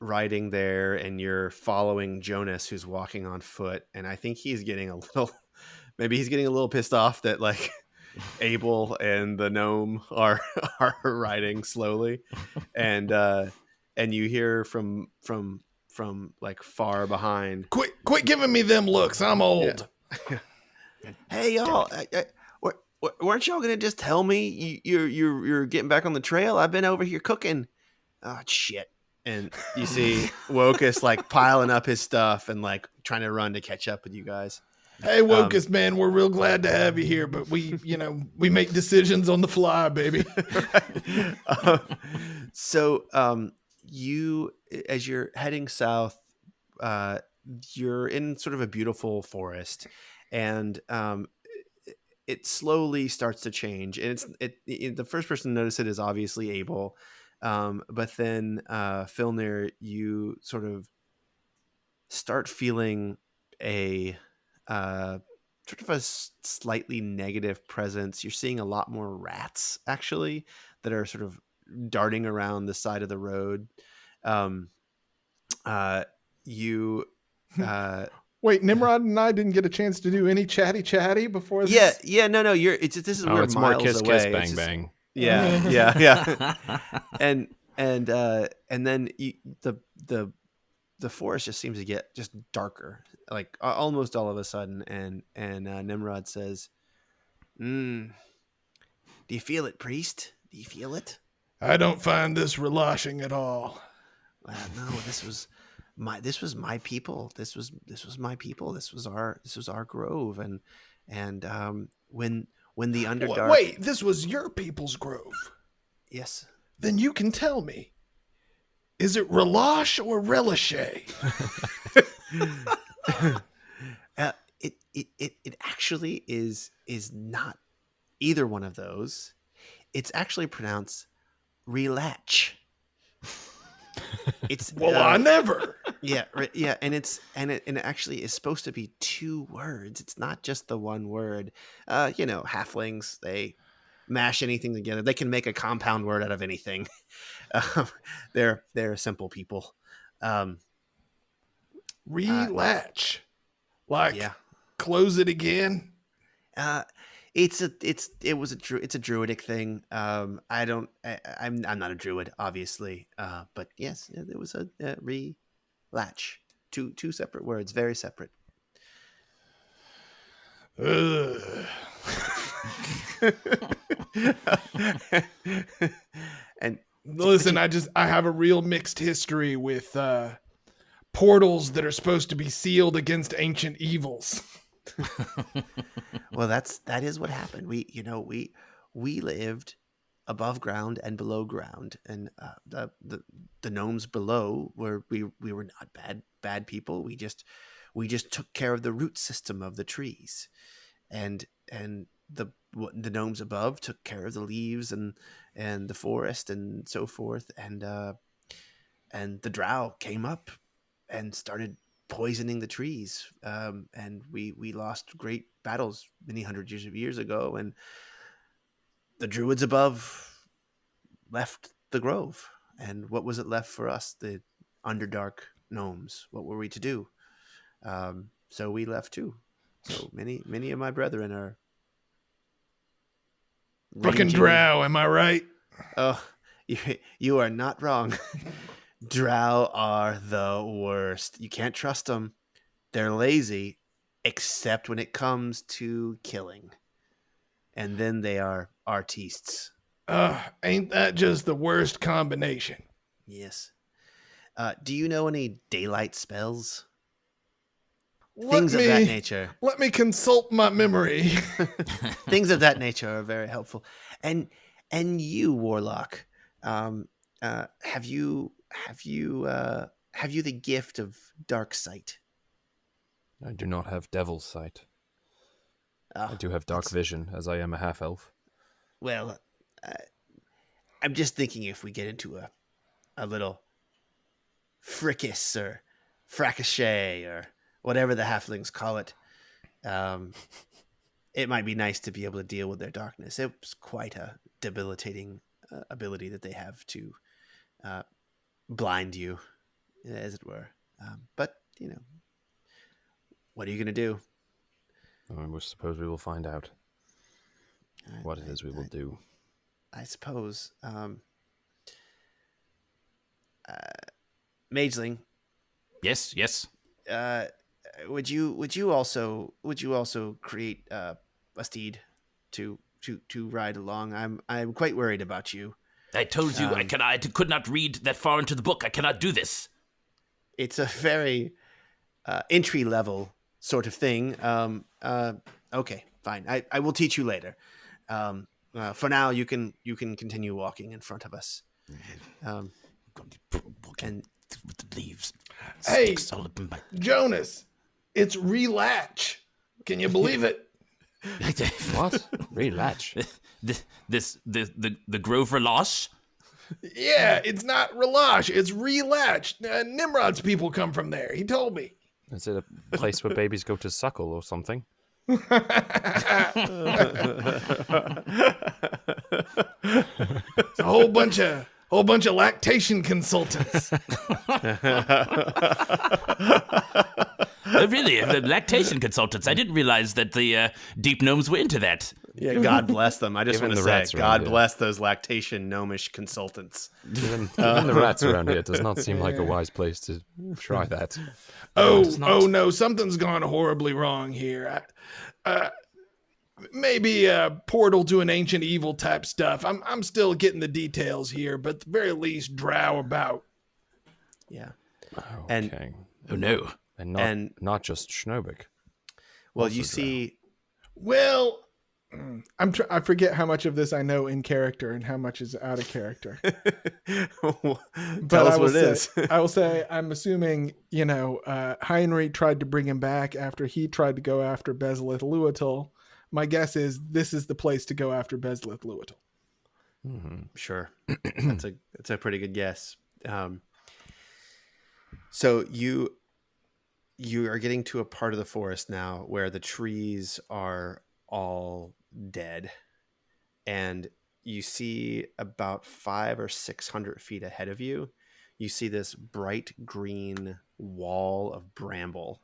riding there, and you're following Jonas, who's walking on foot. And I think he's getting a little pissed off that, like, Abel and the gnome are riding slowly, and you hear from like far behind, Quit giving me them looks. I'm old. Yeah. Hey y'all, weren't y'all gonna just tell me you're getting back on the trail? I've been over here cooking. Oh shit. And you see Wokus like piling up his stuff and like trying to run to catch up with you guys. Hey, Wokus, man, we're real glad to have you here, but we make decisions on the fly, baby. So you, as you're heading south, you're in sort of a beautiful forest, and it slowly starts to change. And the first person to notice it is obviously Abel, but then Filnir, you sort of start feeling a sort of a slightly negative presence. You're seeing a lot more rats, actually, that are sort of darting around the side of the road. Wait, Nimrod and I didn't get a chance to do any chatty before this? Yeah, no, this is we're it's miles more kiss, away. kiss, bang, It's just- bang. Yeah. and then the forest just seems to get just darker, like almost all of a sudden. And Nimrod says, "Do you feel it, priest? Do you feel it?" I don't find this relashing at all. Well, no, this was my people. This was my people. This was our grove. And when the Underdark. Wait, this was your people's grove. Yes. Then you can tell me. Is it Relache or Relache? It actually is not either one of those. It's actually pronounced Relache. It's I never. Yeah, and it actually is supposed to be 2 words. It's not just the one word. Halflings, they mash anything together. They can make a compound word out of anything. They're simple people. Relache. Like, Yeah. close it again. It's a druidic thing. I'm not a druid, obviously. But yes, it was a relatch. Two separate words, very separate. And Listen, I have a real mixed history with portals that are supposed to be sealed against ancient evils. Well, that is what happened. We lived above ground and below ground, and the gnomes below we were not bad people. We just took care of the root system of the trees, and the gnomes above took care of the leaves and the forest and so forth, and the drow came up and started poisoning the trees, and we lost great battles many hundred years ago, and the druids above left the grove. And what was it left for us, the Underdark gnomes? What were we to do? So we left too. So many of my brethren are Fucking drow, am I right? Oh, you are not wrong. Drow are the worst. You can't trust them. They're lazy, except when it comes to killing. And then they are artistes. Ain't that just the worst combination? Yes. Do you know any daylight spells? Let Things of that me- nature. Let me consult my memory. Things of that nature are very helpful. And you, Warlock, have you the gift of dark sight? I do not have devil's sight. Oh, I do have dark vision, as I am a half-elf. Well, I'm just thinking if we get into a little fricas or fracashe or whatever the halflings call it, it might be nice to be able to deal with their darkness. It's quite a debilitating ability that they have to blind you, as it were. But, what are you going to do? I suppose we will find out what it is we will do. I suppose. Mageling. Yes. Would you also create a steed to ride along? I'm quite worried about you. I told you I could not read that far into the book. I cannot do this. It's a very entry level sort of thing. Okay, fine. I will teach you later. For now, you can continue walking in front of us. And With the leaves. Hey, Sticks all up in my- Jonas, it's Relache. Can you believe it? What? Relache. The Grove Relache? Yeah, it's not Relache, it's Relache. Nimrod's people come from there. He told me. Is it a place where babies go to suckle or something? It's a whole bunch of lactation consultants. Really, the lactation consultants. I didn't realize that the deep gnomes were into that. yeah, God bless them. I just Given want to the say, rats around God here. bless those lactation gnomish consultants. Even the rats around here does not seem like a wise place to try that. Oh no, something's gone horribly wrong here. Maybe a portal to an ancient evil type stuff. I'm still getting the details here, but at the very least, drow about. Yeah. Okay. Oh no. And not just Schnobik. Well, Also you drow. see, Well, I forget how much of this I know in character and how much is out of character. tell But us what it is. I will say, I'm assuming, Heinrich tried to bring him back after he tried to go after Bezleth Luatul. My guess is this is the place to go after Bezleth Luatul. Sure, that's a pretty good guess. So you are getting to a part of the forest now where the trees are all dead, and you see about 500 or 600 feet ahead of you. You see this bright green wall of bramble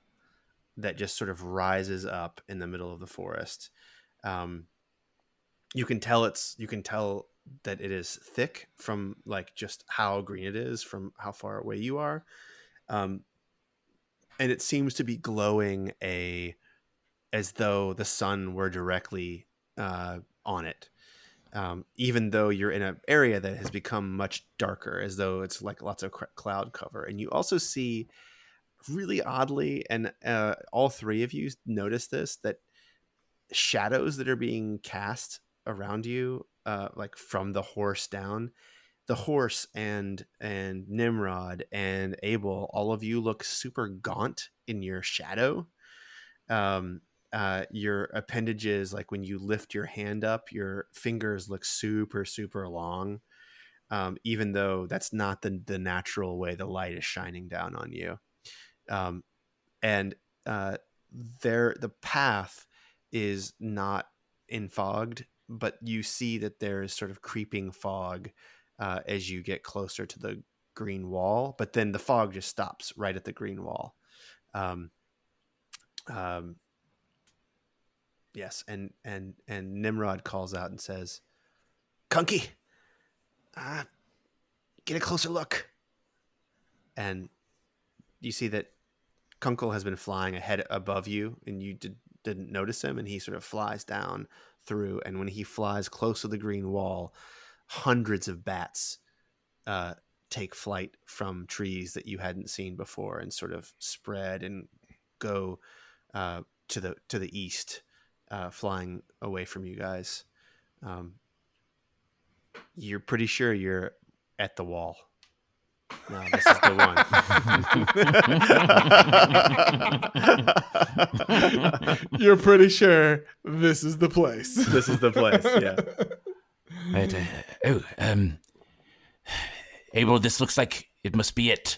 that just sort of rises up in the middle of the forest. You can tell that it is thick from like just how green it is from how far away you are. And it seems to be glowing as though the sun were directly on it. Even though you're in an area that has become much darker, as though it's like lots of cloud cover. And you also see really oddly, and all three of you notice this, that shadows that are being cast around you, like from the horse down, the horse and Nimrod and Abel, all of you look super gaunt in your shadow. Your appendages, like when you lift your hand up, your fingers look super, super long. Even though that's not the natural way the light is shining down on you. And the path is not enfogged, but you see that there is sort of creeping fog as you get closer to the green wall, but then the fog just stops right at the green wall. Yes, and Nimrod calls out and says, "Kunky, get a closer look." And you see that Kunkel has been flying ahead above you, and you didn't notice him, and he sort of flies down through, and when he flies close to the green wall, hundreds of bats take flight from trees that you hadn't seen before and sort of spread and go to the east, flying away from you guys. You're pretty sure you're at the wall. No, this is the one. You're pretty sure this is the place. This is the place, yeah. Right. Abel, this looks like it must be it.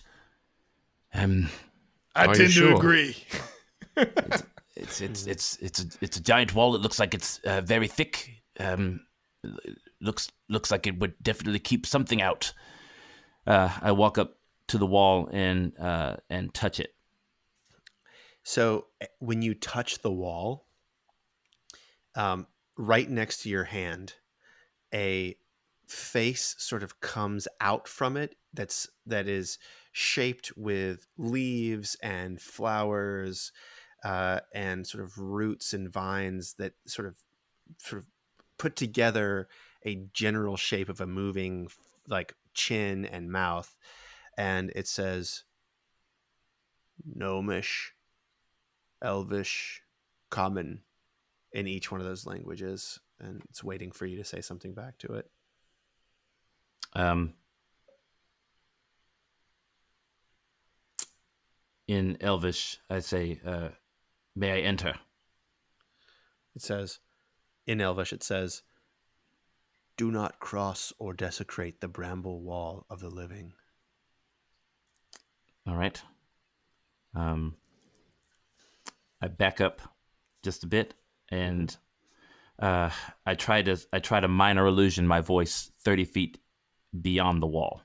I tend to agree. It's a giant wall. It looks like it's very thick. Looks like it would definitely keep something out. I walk up to the wall and touch it. So when you touch the wall, right next to your hand, a face sort of comes out from it that is shaped with leaves and flowers and sort of roots and vines that sort of put together a general shape of a moving, like, chin and mouth, and it says Gnomish, Elvish, Common in each one of those languages, and it's waiting for you to say something back to it. In Elvish, I say, "May I enter?" It says, in Elvish, it says, "Do not cross or desecrate the bramble wall of the living." All right. I back up just a bit, and I try to minor illusion my voice 30 feet beyond the wall.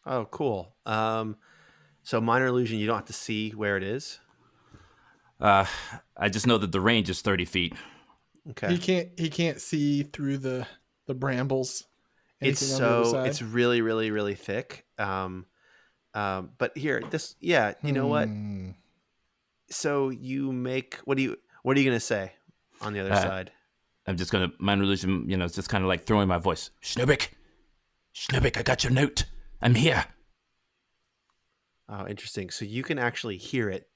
Oh, cool. So minor illusion, you don't have to see where it is. I just know that the range is 30 feet. Okay. He can't see through the brambles. It's really, really, really thick. But here, you know what? So you make, what are you gonna say on the other side? I'm just gonna minor illusion. It's just kind of like throwing my voice. Schnobik, I got your note. I'm here. Oh, interesting. So you can actually hear it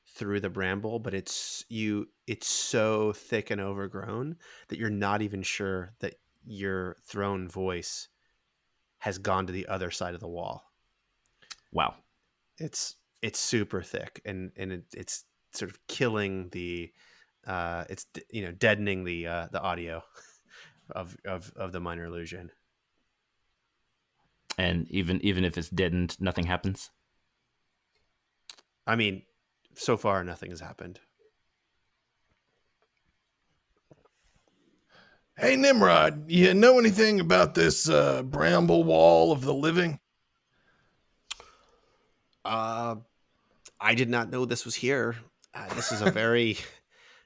through the bramble, but it's so thick and overgrown that you're not even sure that your thrown voice has gone to the other side of the wall. Wow. It's super thick, and it's sort of killing the it's deadening the audio of the minor illusion. And even if it's deadened, nothing happens. I mean, so far nothing has happened. Hey, Nimrod, you know anything about this bramble wall of the living? I did not know this was here. This is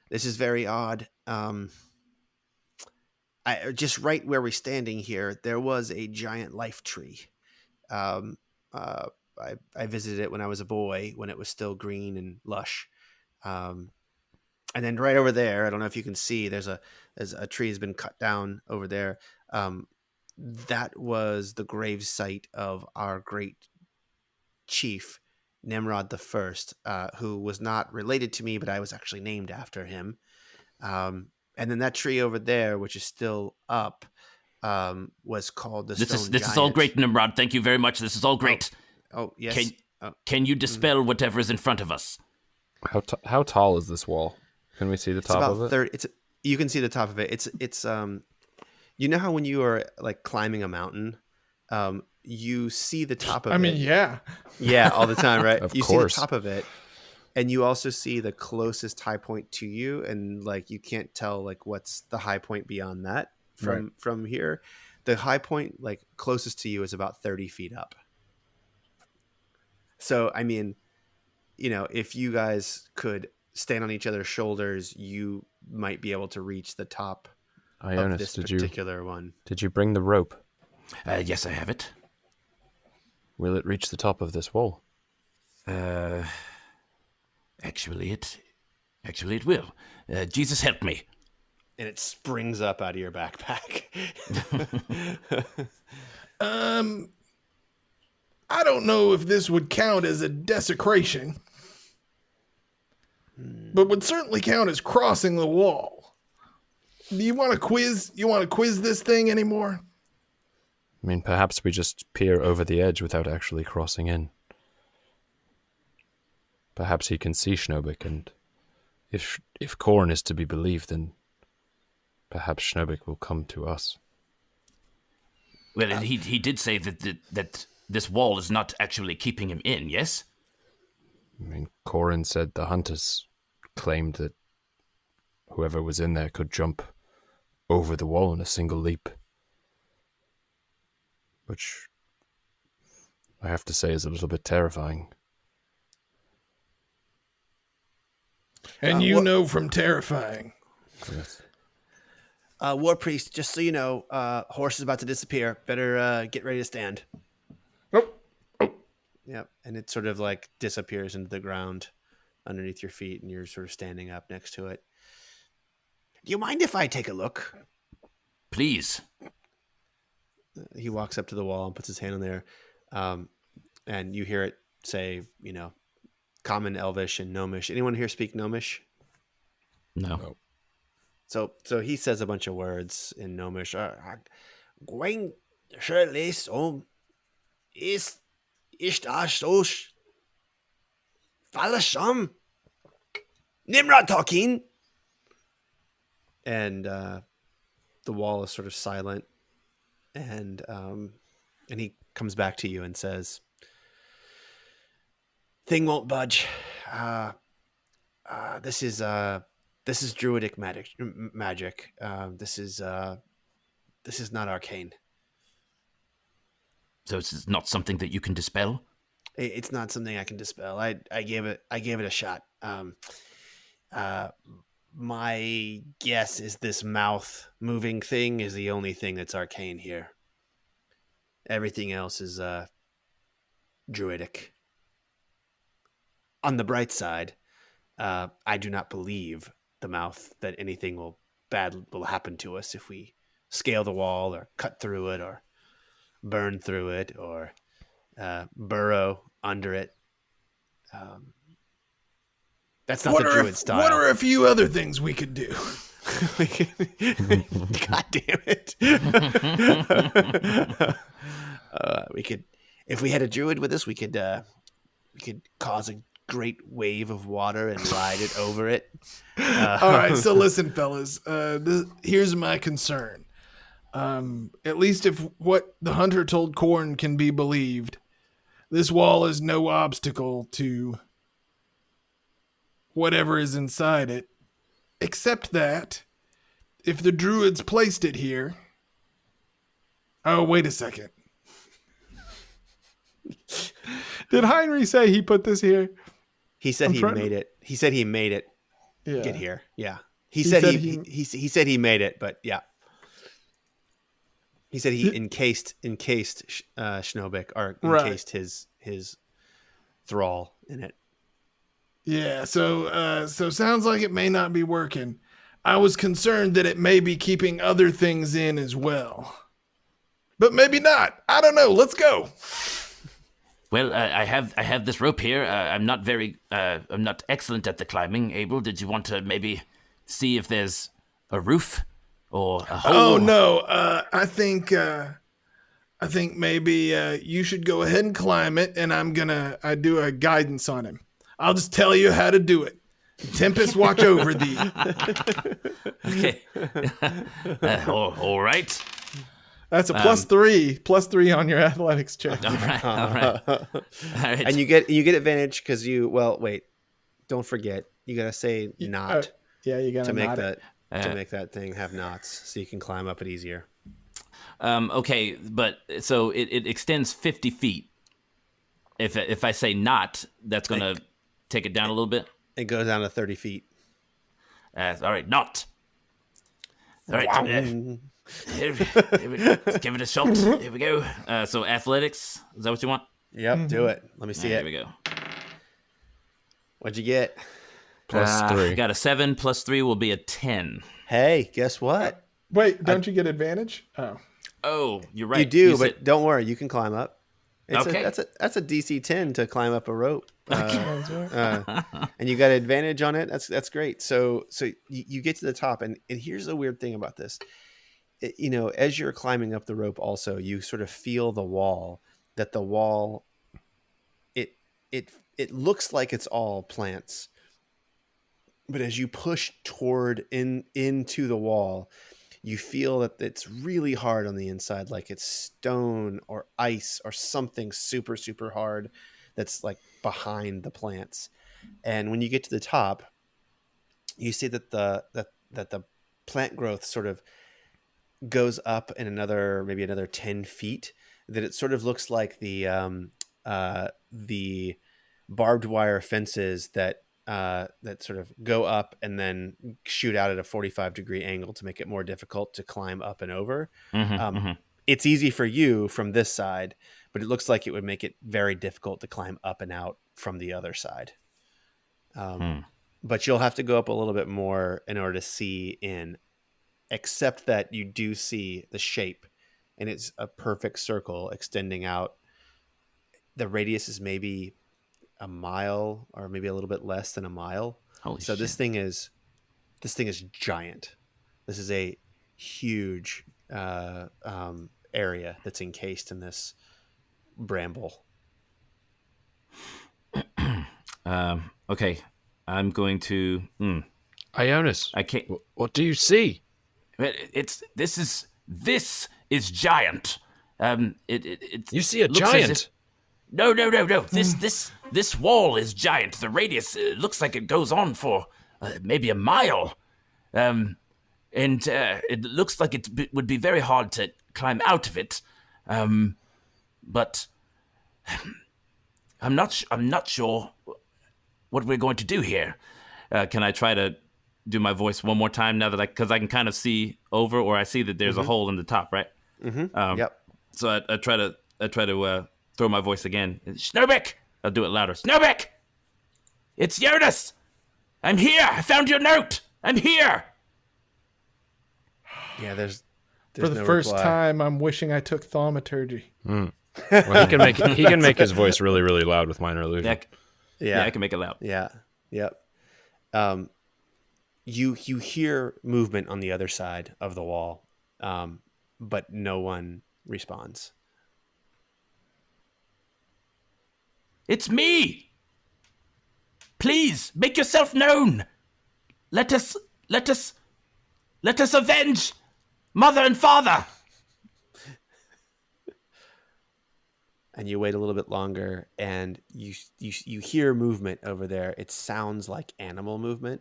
this is very odd. Just right where we're standing here, there was a giant life tree. I visited it when I was a boy, when it was still green and lush. And then right over there, I don't know if you can see, there's a tree has been cut down over there. That was the grave site of our great chief, Nimrod the First, who was not related to me, but I was actually named after him. And then that tree over there, which is still up, was called the Stone Giant. This is all great, Nimrod. Thank you very much. This is all great. Oh yes. Can you dispel whatever is in front of us? How tall is this wall? Can we see the top of it? 30. You can see the top of it. It's you know how when you are like climbing a mountain, you see the top of it. I mean, yeah, all the time, right? Of you course. see the top of it, and you also see the closest high point to you, and like you can't tell like what's the high point beyond that from here. The high point like closest to you is about 30 feet up. So I mean, if you guys could stand on each other's shoulders, you might be able to reach the top of this particular one. Did you bring the rope? Yes, I have it. Will it reach the top of this wall? Actually, it will. Jesus help me. And it springs up out of your backpack. I don't know if this would count as a desecration, but would certainly count as crossing the wall. Do you want to quiz? You want to quiz this thing anymore? I mean, perhaps we just peer over the edge without actually crossing in. Perhaps he can see Schnobik, and if Korn is to be believed, then perhaps Schnobik will come to us. Well, he did say that this wall is not actually keeping him in, yes? I mean, Korin said the hunters claimed that whoever was in there could jump over the wall in a single leap. Which I have to say is a little bit terrifying. And you know from terrifying. Yes. War Priest, just so you know, horse is about to disappear. Better get ready to stand. Oh. Yep. And it sort of like disappears into the ground underneath your feet, and you're sort of standing up next to it. Do you mind if I take a look? Please. He walks up to the wall and puts his hand on there. And you hear it say, Common, Elvish, and Gnomish. Anyone here speak Gnomish? No. So he says a bunch of words in Gnomish. Gwang Shirles is Ishtash Falasham Nimrod talking. And the wall is sort of silent. And he comes back to you and says, "Thing won't budge. This is druidic magic. This is not arcane. So it's not something that you can dispel? It's not something I can dispel. I gave it a shot. My guess is this mouth moving thing is the only thing that's arcane here. Everything else is druidic. On the bright side, I do not believe the mouth that anything bad will happen to us if we scale the wall or cut through it or burn through it or burrow under it. That's not the druid style. What are a few other things we could do? God damn it. We could, if we had a druid with us, we could cause a great wave of water and ride it over it. All right, so listen, fellas. Here's my concern. At least if what the hunter told Korn can be believed, this wall is no obstacle to whatever is inside it, except that if the druids placed it here... Oh, wait a second. Did Heinrich say he put this here? He said he made it. He said he made it get here. Yeah. He said he made it, but yeah. He said he encased Schnobik, or encased his thrall in it. Yeah, so sounds like it may not be working. I was concerned that it may be keeping other things in as well. But maybe not. I don't know. Let's go. Well, I have this rope here. I'm not excellent at the climbing. Abel, did you want to maybe see if there's a roof or a hole? Oh no, I think maybe you should go ahead and climb it, and I do a guidance on him. I'll just tell you how to do it. Tempest, watch over thee. Okay. All right. That's a +3 on your athletics check. All right. And you get advantage because wait, don't forget, you gotta say not You gotta to make knot that it. to make that thing have knots, so you can climb up it easier. Okay, but so it extends 50 feet. If I say not, that's gonna take it down a little bit. It goes down to 30 feet. All right, not. All right. Wow. Let's give it a shot. Here we go. So athletics, is that what you want? Yep, do it. Let me see Here it. we go. What'd you get? +3. Got a 7 plus 3 will be a 10. Hey, guess what? Wait, don't you get advantage? Oh. Oh, you're right. You do, said- but don't worry, you can climb up. Okay. That's a DC 10 to climb up a rope. That's right. And you got advantage on it. That's great. So you get to the top, and here's the weird thing about this. As you're climbing up the rope, also you sort of feel the wall. That the wall, it looks like it's all plants, but as you push into the wall, you feel that it's really hard on the inside, like it's stone or ice or something super, super hard that's like behind the plants. And when you get to the top, you see that the plant growth sort of goes up in maybe another 10 feet, that it sort of looks like the barbed wire fences that sort of go up and then shoot out at a 45-degree angle to make it more difficult to climb up and over. It's easy for you from this side, but it looks like it would make it very difficult to climb up and out from the other side. But you'll have to go up a little bit more in order to see in, except that you do see the shape, and it's a perfect circle extending out. The radius is maybe a mile or maybe a little bit less than a mile. Holy so shit. this thing is giant. This is a huge area that's encased in this bramble. Okay, I'm going to. Ionis, I can't. what do you see? This is giant. You see a looks as giant? if- No. This wall is giant. The radius looks like it goes on for maybe a mile, and it looks like it would be very hard to climb out of it. But I'm not sure what we're going to do here. Can I try to do my voice one more time now that because I can kind of see over, or I see that there's a hole in the top, right? Yep. So I try to throw my voice again. Schnobik! I'll do it louder. Schnobik! It's Jonas! I'm here! I found your note! I'm here! Yeah, there's For the no first reply. time, I'm wishing I took thaumaturgy. Well, he can make his voice really, really loud with minor illusion. Yeah, I can make it loud. Yeah. Yep. You hear movement on the other side of the wall, but no one responds. It's me! Please, make yourself known! Let us avenge mother and father! And you wait a little bit longer, and you hear movement over there. It sounds like animal movement.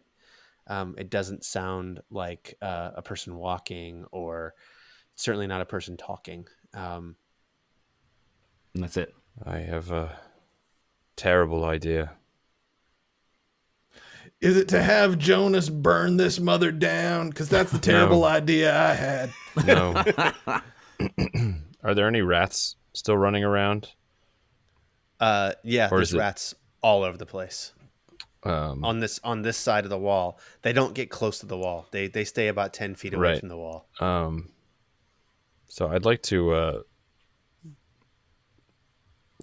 It doesn't sound like a person walking, or certainly not a person talking. And that's it. I have a terrible idea. Is it to have Jonas burn this mother down? Because that's the terrible idea I had. No. Are there any rats still running around? Yeah, Or there's is it- rats all over the place. On this side of the wall. They don't get close to the wall. They stay about 10 feet away Right. from the wall. So I'd like to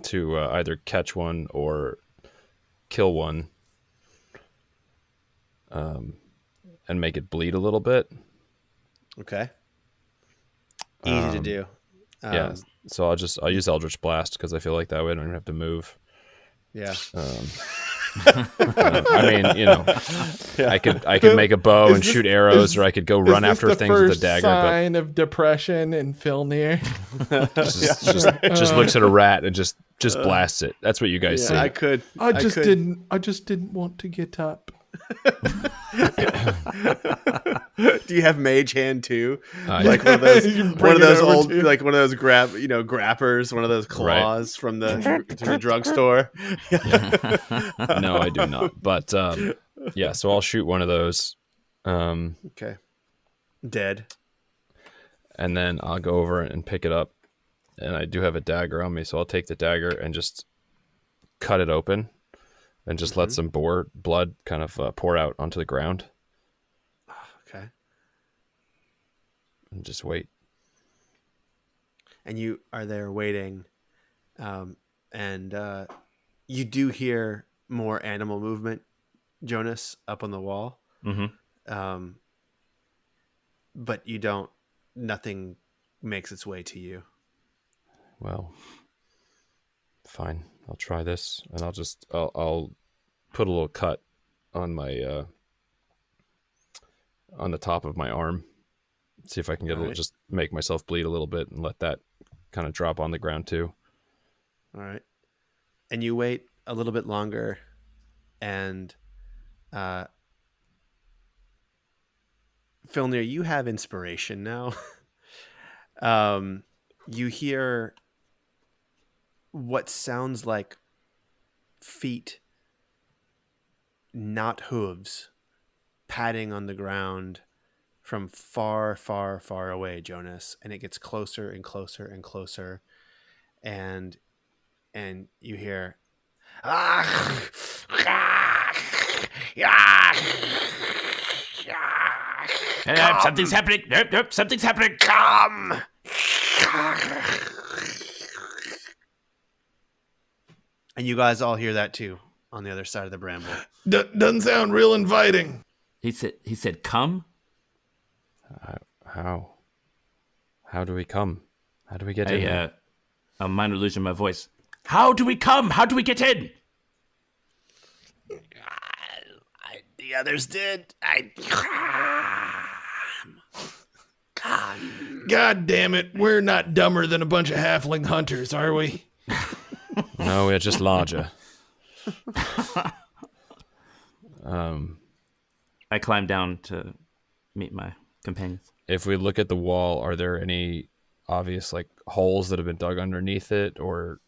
to either catch one or kill one, and make it bleed a little bit. Okay. Easy to do. Yeah. So I'll use Eldritch Blast because I feel like that way I don't even have to move. Yeah. I mean, I could make a bow and shoot arrows, or I could go run after things with a dagger. Sign of depression in Filnir. But just looks at a rat and just blasts it. That's what you guys see. I could. I just didn't want to get up. Do you have mage hand too? Like one of those, You bring it over to- like one of those grappers, one of those claws from the drugstore. No, I do not. But yeah, so I'll shoot one of those. Okay. Dead. And then I'll go over and pick it up. And I do have a dagger on me, so I'll take the dagger and just cut it open and just let some blood kind of pour out onto the ground. Okay. And just wait. And you are there waiting, and you do hear more animal movement, Jonas, up on the wall. Mm-hmm. But nothing makes its way to you. Well, fine. I'll try this, and I'll put a little cut on my on the top of my arm. See if I can get just make myself bleed a little bit and let that kind of drop on the ground too. All right. And you wait a little bit longer, and Filnir, you have inspiration now. You hear what sounds like feet, not hooves, padding on the ground from far, far, far away, Jonas, and it gets closer and closer and closer, and you hear, Something's happening. Nope, something's happening. come. And you guys all hear that too on the other side of the bramble. Doesn't sound real inviting. He said, come? How do we come? How do we get in? A minor losing my voice. How do we come? How do we get in? The others did. God damn it, we're not dumber than a bunch of halfling hunters, are we? No, we're just larger. I climbed down to meet my companions. If we look at the wall, are there any obvious holes that have been dug underneath it, or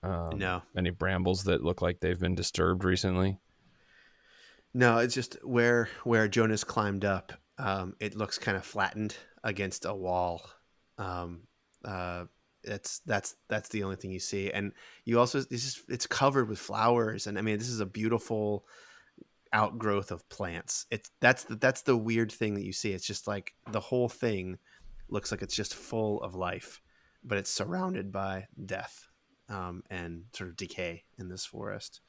No. any brambles that look like they've been disturbed recently? No, it's just where Jonas climbed up. It looks kind of flattened against a wall. That's the only thing you see, and you also it's covered with flowers, and I mean this is a beautiful outgrowth of plants. That's the weird thing that you see. It's just like the whole thing looks like it's just full of life, but it's surrounded by death and sort of decay in this forest.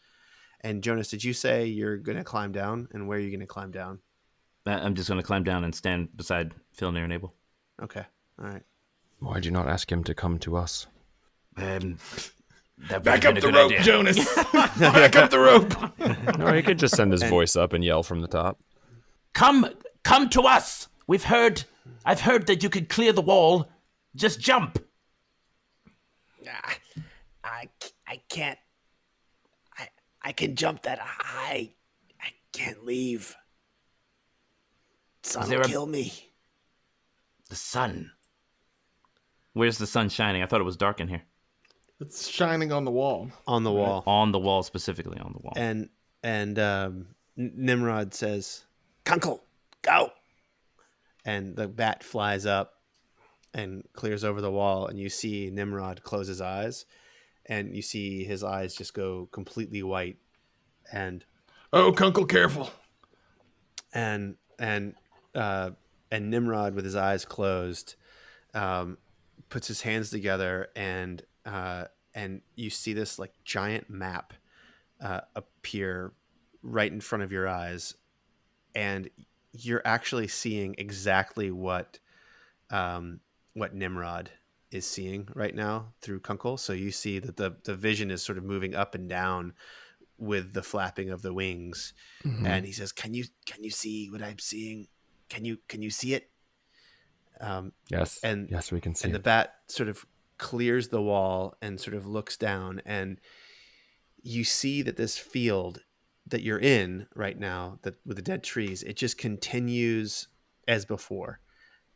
And Jonas, did you say you're going to climb down? And where are you going to climb down? I'm just going to climb down and stand beside Filnir and Abel. Okay. All right. Why'd you not ask him to come to us? That Back up the rope, Jonas. Back up the rope. No, he could just send his voice up and yell from the top. Come to us. I've heard that you can clear the wall. Just jump. I can't. I can jump that high. I can't leave. Sun will kill me. The sun. Where's the sun shining? I thought it was dark in here. It's shining on the wall. On the wall. On the wall, specifically on the wall. And Nimrod says, Kunkel, go. and the bat flies up and clears over the wall, and you see Nimrod close his eyes, and you see his eyes just go completely white, and Kunkel, careful. and Nimrod with his eyes closed puts his hands together, and you see this like giant map appear right in front of your eyes, and you're actually seeing exactly what Nimrod is seeing right now through Kunkel. So you see that the vision is sort of moving up and down with the flapping of the wings. Mhm. And he says, can you see what I'm seeing? Can you see it? Yes. And yes, we can see and the it. bat sort of clears the wall and sort of looks down, and you see that this field that you're in right now, that with the dead trees, it just continues as before.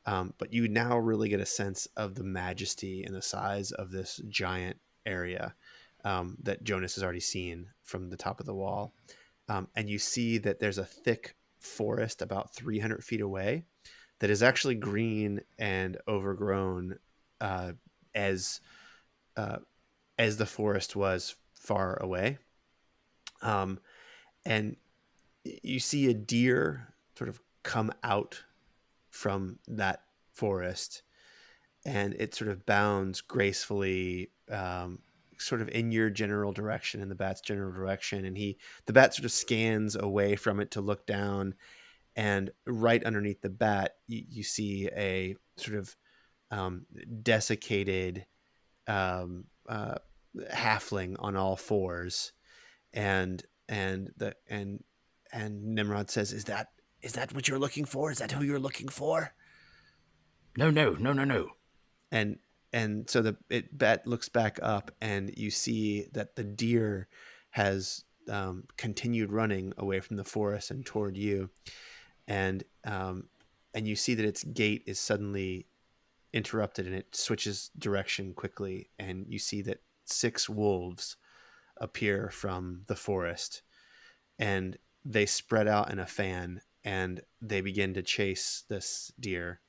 But you now really get a sense of the majesty and the size of this giant area that Jonas has already seen from the top of the wall. And you see that there's a thick forest about 300 feet away that is actually green and overgrown as the forest was far away. And you see a deer sort of come out from that forest, and it sort of bounds gracefully sort of in your general direction, in the bat's general direction, and the bat sort of scans away from it to look down, and right underneath the bat you see a sort of desiccated halfling on all fours, and Nimrod says, is that what you're looking for? Is that who you're looking for? No. And so the bat looks back up, and you see that the deer has continued running away from the forest and toward you, and you see that its gait is suddenly interrupted, and it switches direction quickly, and you see that 6 wolves appear from the forest, and they spread out in a fan, and they begin to chase this deer,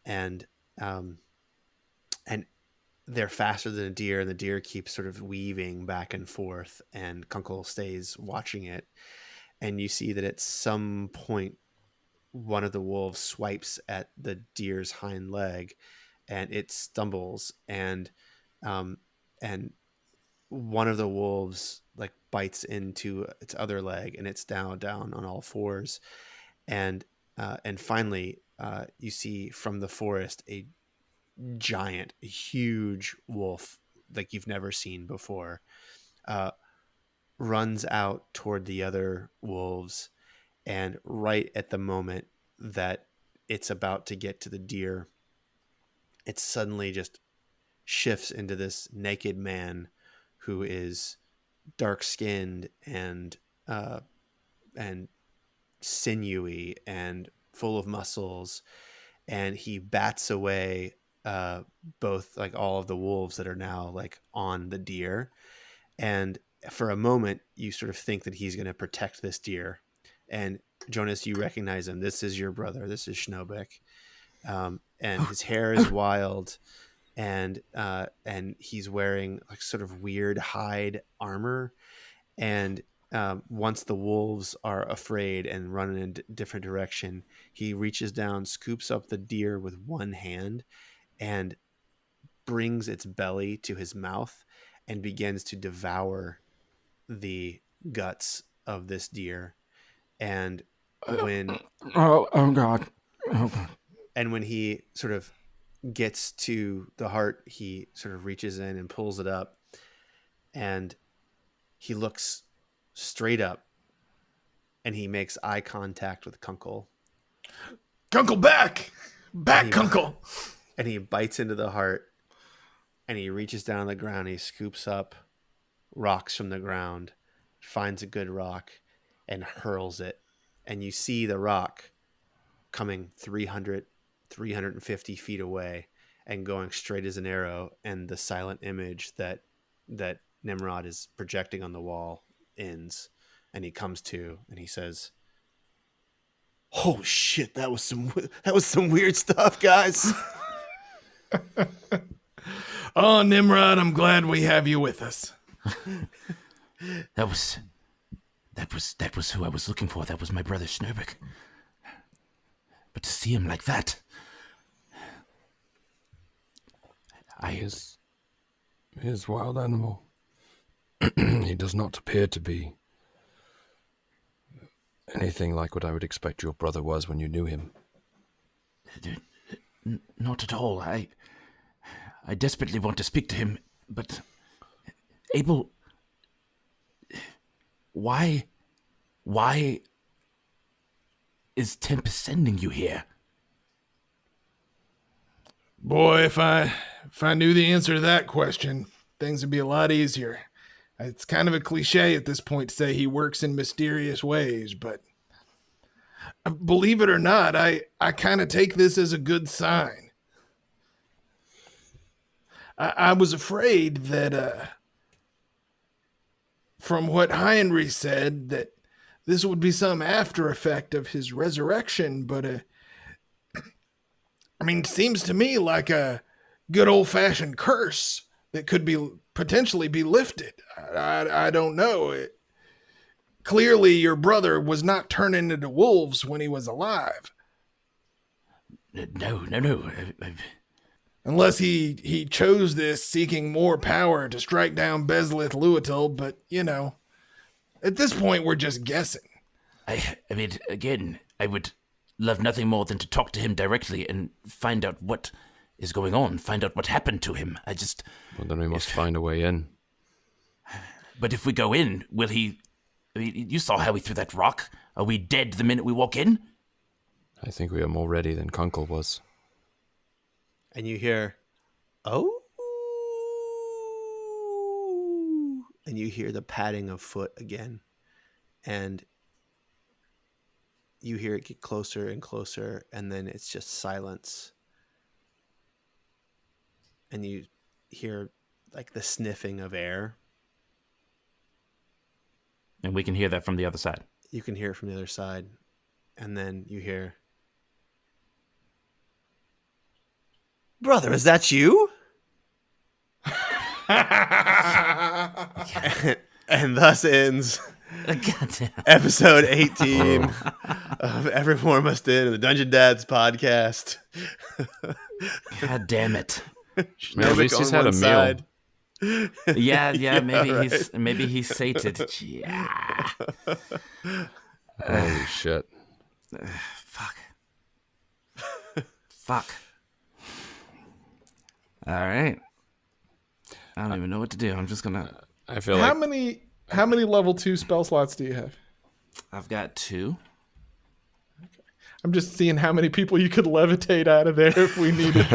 and they're faster than a deer, and the deer keeps sort of weaving back and forth, and Kunkel stays watching it, and you see that at some point one of the wolves swipes at the deer's hind leg, and it stumbles, and one of the wolves like bites into its other leg, and it's down on all fours, and finally you see from the forest a huge wolf like you've never seen before runs out toward the other wolves, and right at the moment that it's about to get to the deer, it suddenly just shifts into this naked man who is dark-skinned and sinewy and full of muscles, and he bats away both like all of the wolves that are now like on the deer, and for a moment you sort of think that he's going to protect this deer. And Jonas, you recognize him. This is your brother. This is Schnobik, and his hair is wild, and he's wearing like sort of weird hide armor, and once the wolves are afraid and run in a different direction, he reaches down, scoops up the deer with one hand, and brings its belly to his mouth and begins to devour the guts of this deer. And when Oh God. Oh God. and when he sort of gets to the heart, he sort of reaches in and pulls it up, and he looks straight up, and he makes eye contact with Kunkel. Kunkel, back! Back, Kunkel! And he bites into the heart, and he reaches down on the ground. He scoops up rocks from the ground, finds a good rock, and hurls it. And you see the rock coming 350 feet away and going straight as an arrow. And the silent image that Nimrod is projecting on the wall ends. And he comes to, and he says, "Oh shit, that was some weird stuff, guys." Oh, Nimrod, I'm glad we have you with us. That was who I was looking for. That was my brother Schnobik. But to see him like that, His wild animal. He does not appear to be anything like what I would expect your brother was when you knew him. Not at all. I desperately want to speak to him, but Abel, why is Tempest sending you here? Boy, if I knew the answer to that question, things would be a lot easier. It's kind of a cliche at this point to say he works in mysterious ways, but believe it or not, I kind of take this as a good sign. I was afraid that, from what Heinrich said, that this would be some after effect of his resurrection, but it seems to me like a good old-fashioned curse that could be potentially be lifted. I don't know. Clearly, your brother was not turning into wolves when he was alive. No. Unless he chose this seeking more power to strike down Bezlith Luatil, but, at this point, we're just guessing. I mean, again, I would love nothing more than to talk to him directly and find out what is going on, find out what happened to him. Well, then we must find a way in. But if we go in, will he... I mean, you saw how we threw that rock. Are we dead the minute we walk in? I think we are more ready than Kunkel was. And you hear, oh, and you hear the padding of foot again. And you hear it get closer and closer, and then it's just silence. And you hear like the sniffing of air. And we can hear that from the other side. You can hear it from the other side. And then you hear, brother, is that you? And thus ends episode 18 of Evermore Must End of the Dungeon Dads podcast. God damn it. Man, at least he's had a meal. Yeah, maybe right. he's sated. Yeah. Holy shit. Fuck. All right. I don't even know what to do. I'm just gonna. I feel How like many level 2 spell slots do you have? I've got 2. I'm just seeing how many people you could levitate out of there if we needed.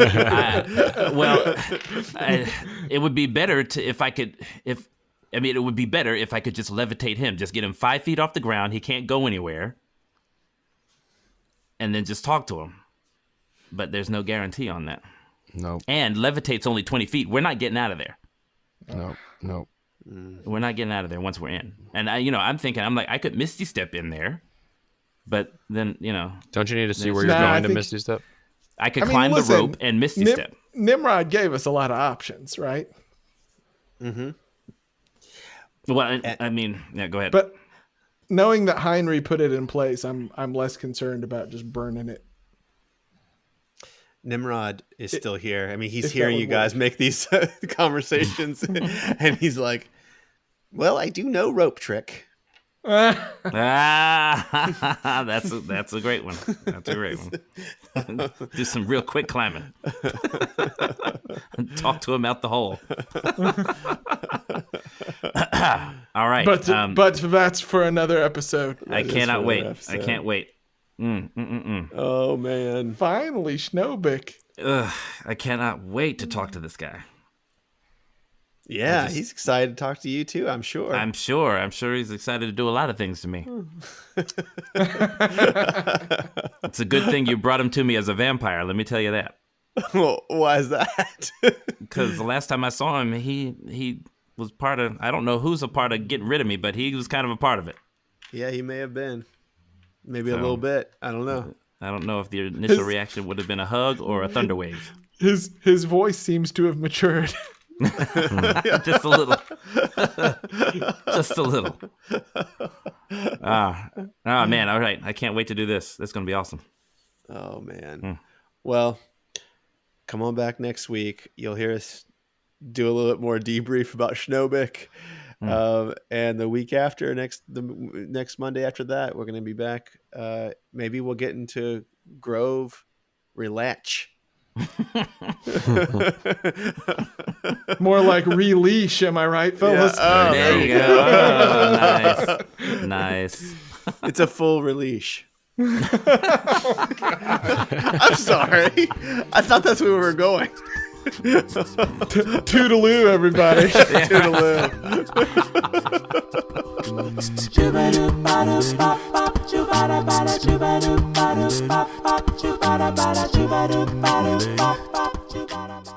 It would be better to it would be better if I could just levitate him, just get him 5 feet off the ground. He can't go anywhere, and then just talk to him. But there's no guarantee on that. no. And levitate's only 20 feet. We're not getting out of there. No. We're not getting out of there once we're in. And I'm thinking, I could Misty Step in there, but then, Don't you need to see where you're Nah, I going to think- Misty Step? I could climb the rope and Misty Step. Nimrod gave us a lot of options, right? Well, yeah, go ahead. But knowing that Heinrich put it in place, I'm less concerned about just burning it. Nimrod is still here. I mean, he's if that hearing would you guys make these conversations, and he's like, well, I do know rope trick. That's a great one. That's a great one. Do some real quick climbing. Talk to him out the hole. All right. But that's for another episode. I cannot wait. I can't wait. Oh, man. Finally, Schnobik. I cannot wait to talk to this guy. Yeah, he's excited to talk to you, too, I'm sure. I'm sure he's excited to do a lot of things to me. It's a good thing you brought him to me as a vampire, let me tell you that. Well, why is that? Because the last time I saw him, he was part of, I don't know who's a part of getting rid of me, but he was kind of a part of it. Yeah, he may have been. Maybe a little bit. I don't know. I don't know if the initial reaction would have been a hug or a thunder wave. His voice seems to have matured. Just a little. Just a little. Oh, man. All right. I can't wait to do this. That's going to be awesome. Oh, man. Well, come on back next week. You'll hear us do a little bit more debrief about Schnobik. And the week after, the next Monday after that, we're going to be back. Maybe we'll get into Grove Relache. More like Relache, am I right, fellas? Yeah. There you go. Oh, nice. It's a full release. I'm sorry. I thought that's where we were going. Toodaloo, everybody. Toodaloo. Chubba-doo-ba-doo-ba-ba, chubba-doo-ba-doo-ba-ba, chubba-doo-ba-doo-ba-doo-ba-ba, chubba-doo-ba-doo-ba-doo-ba-ba.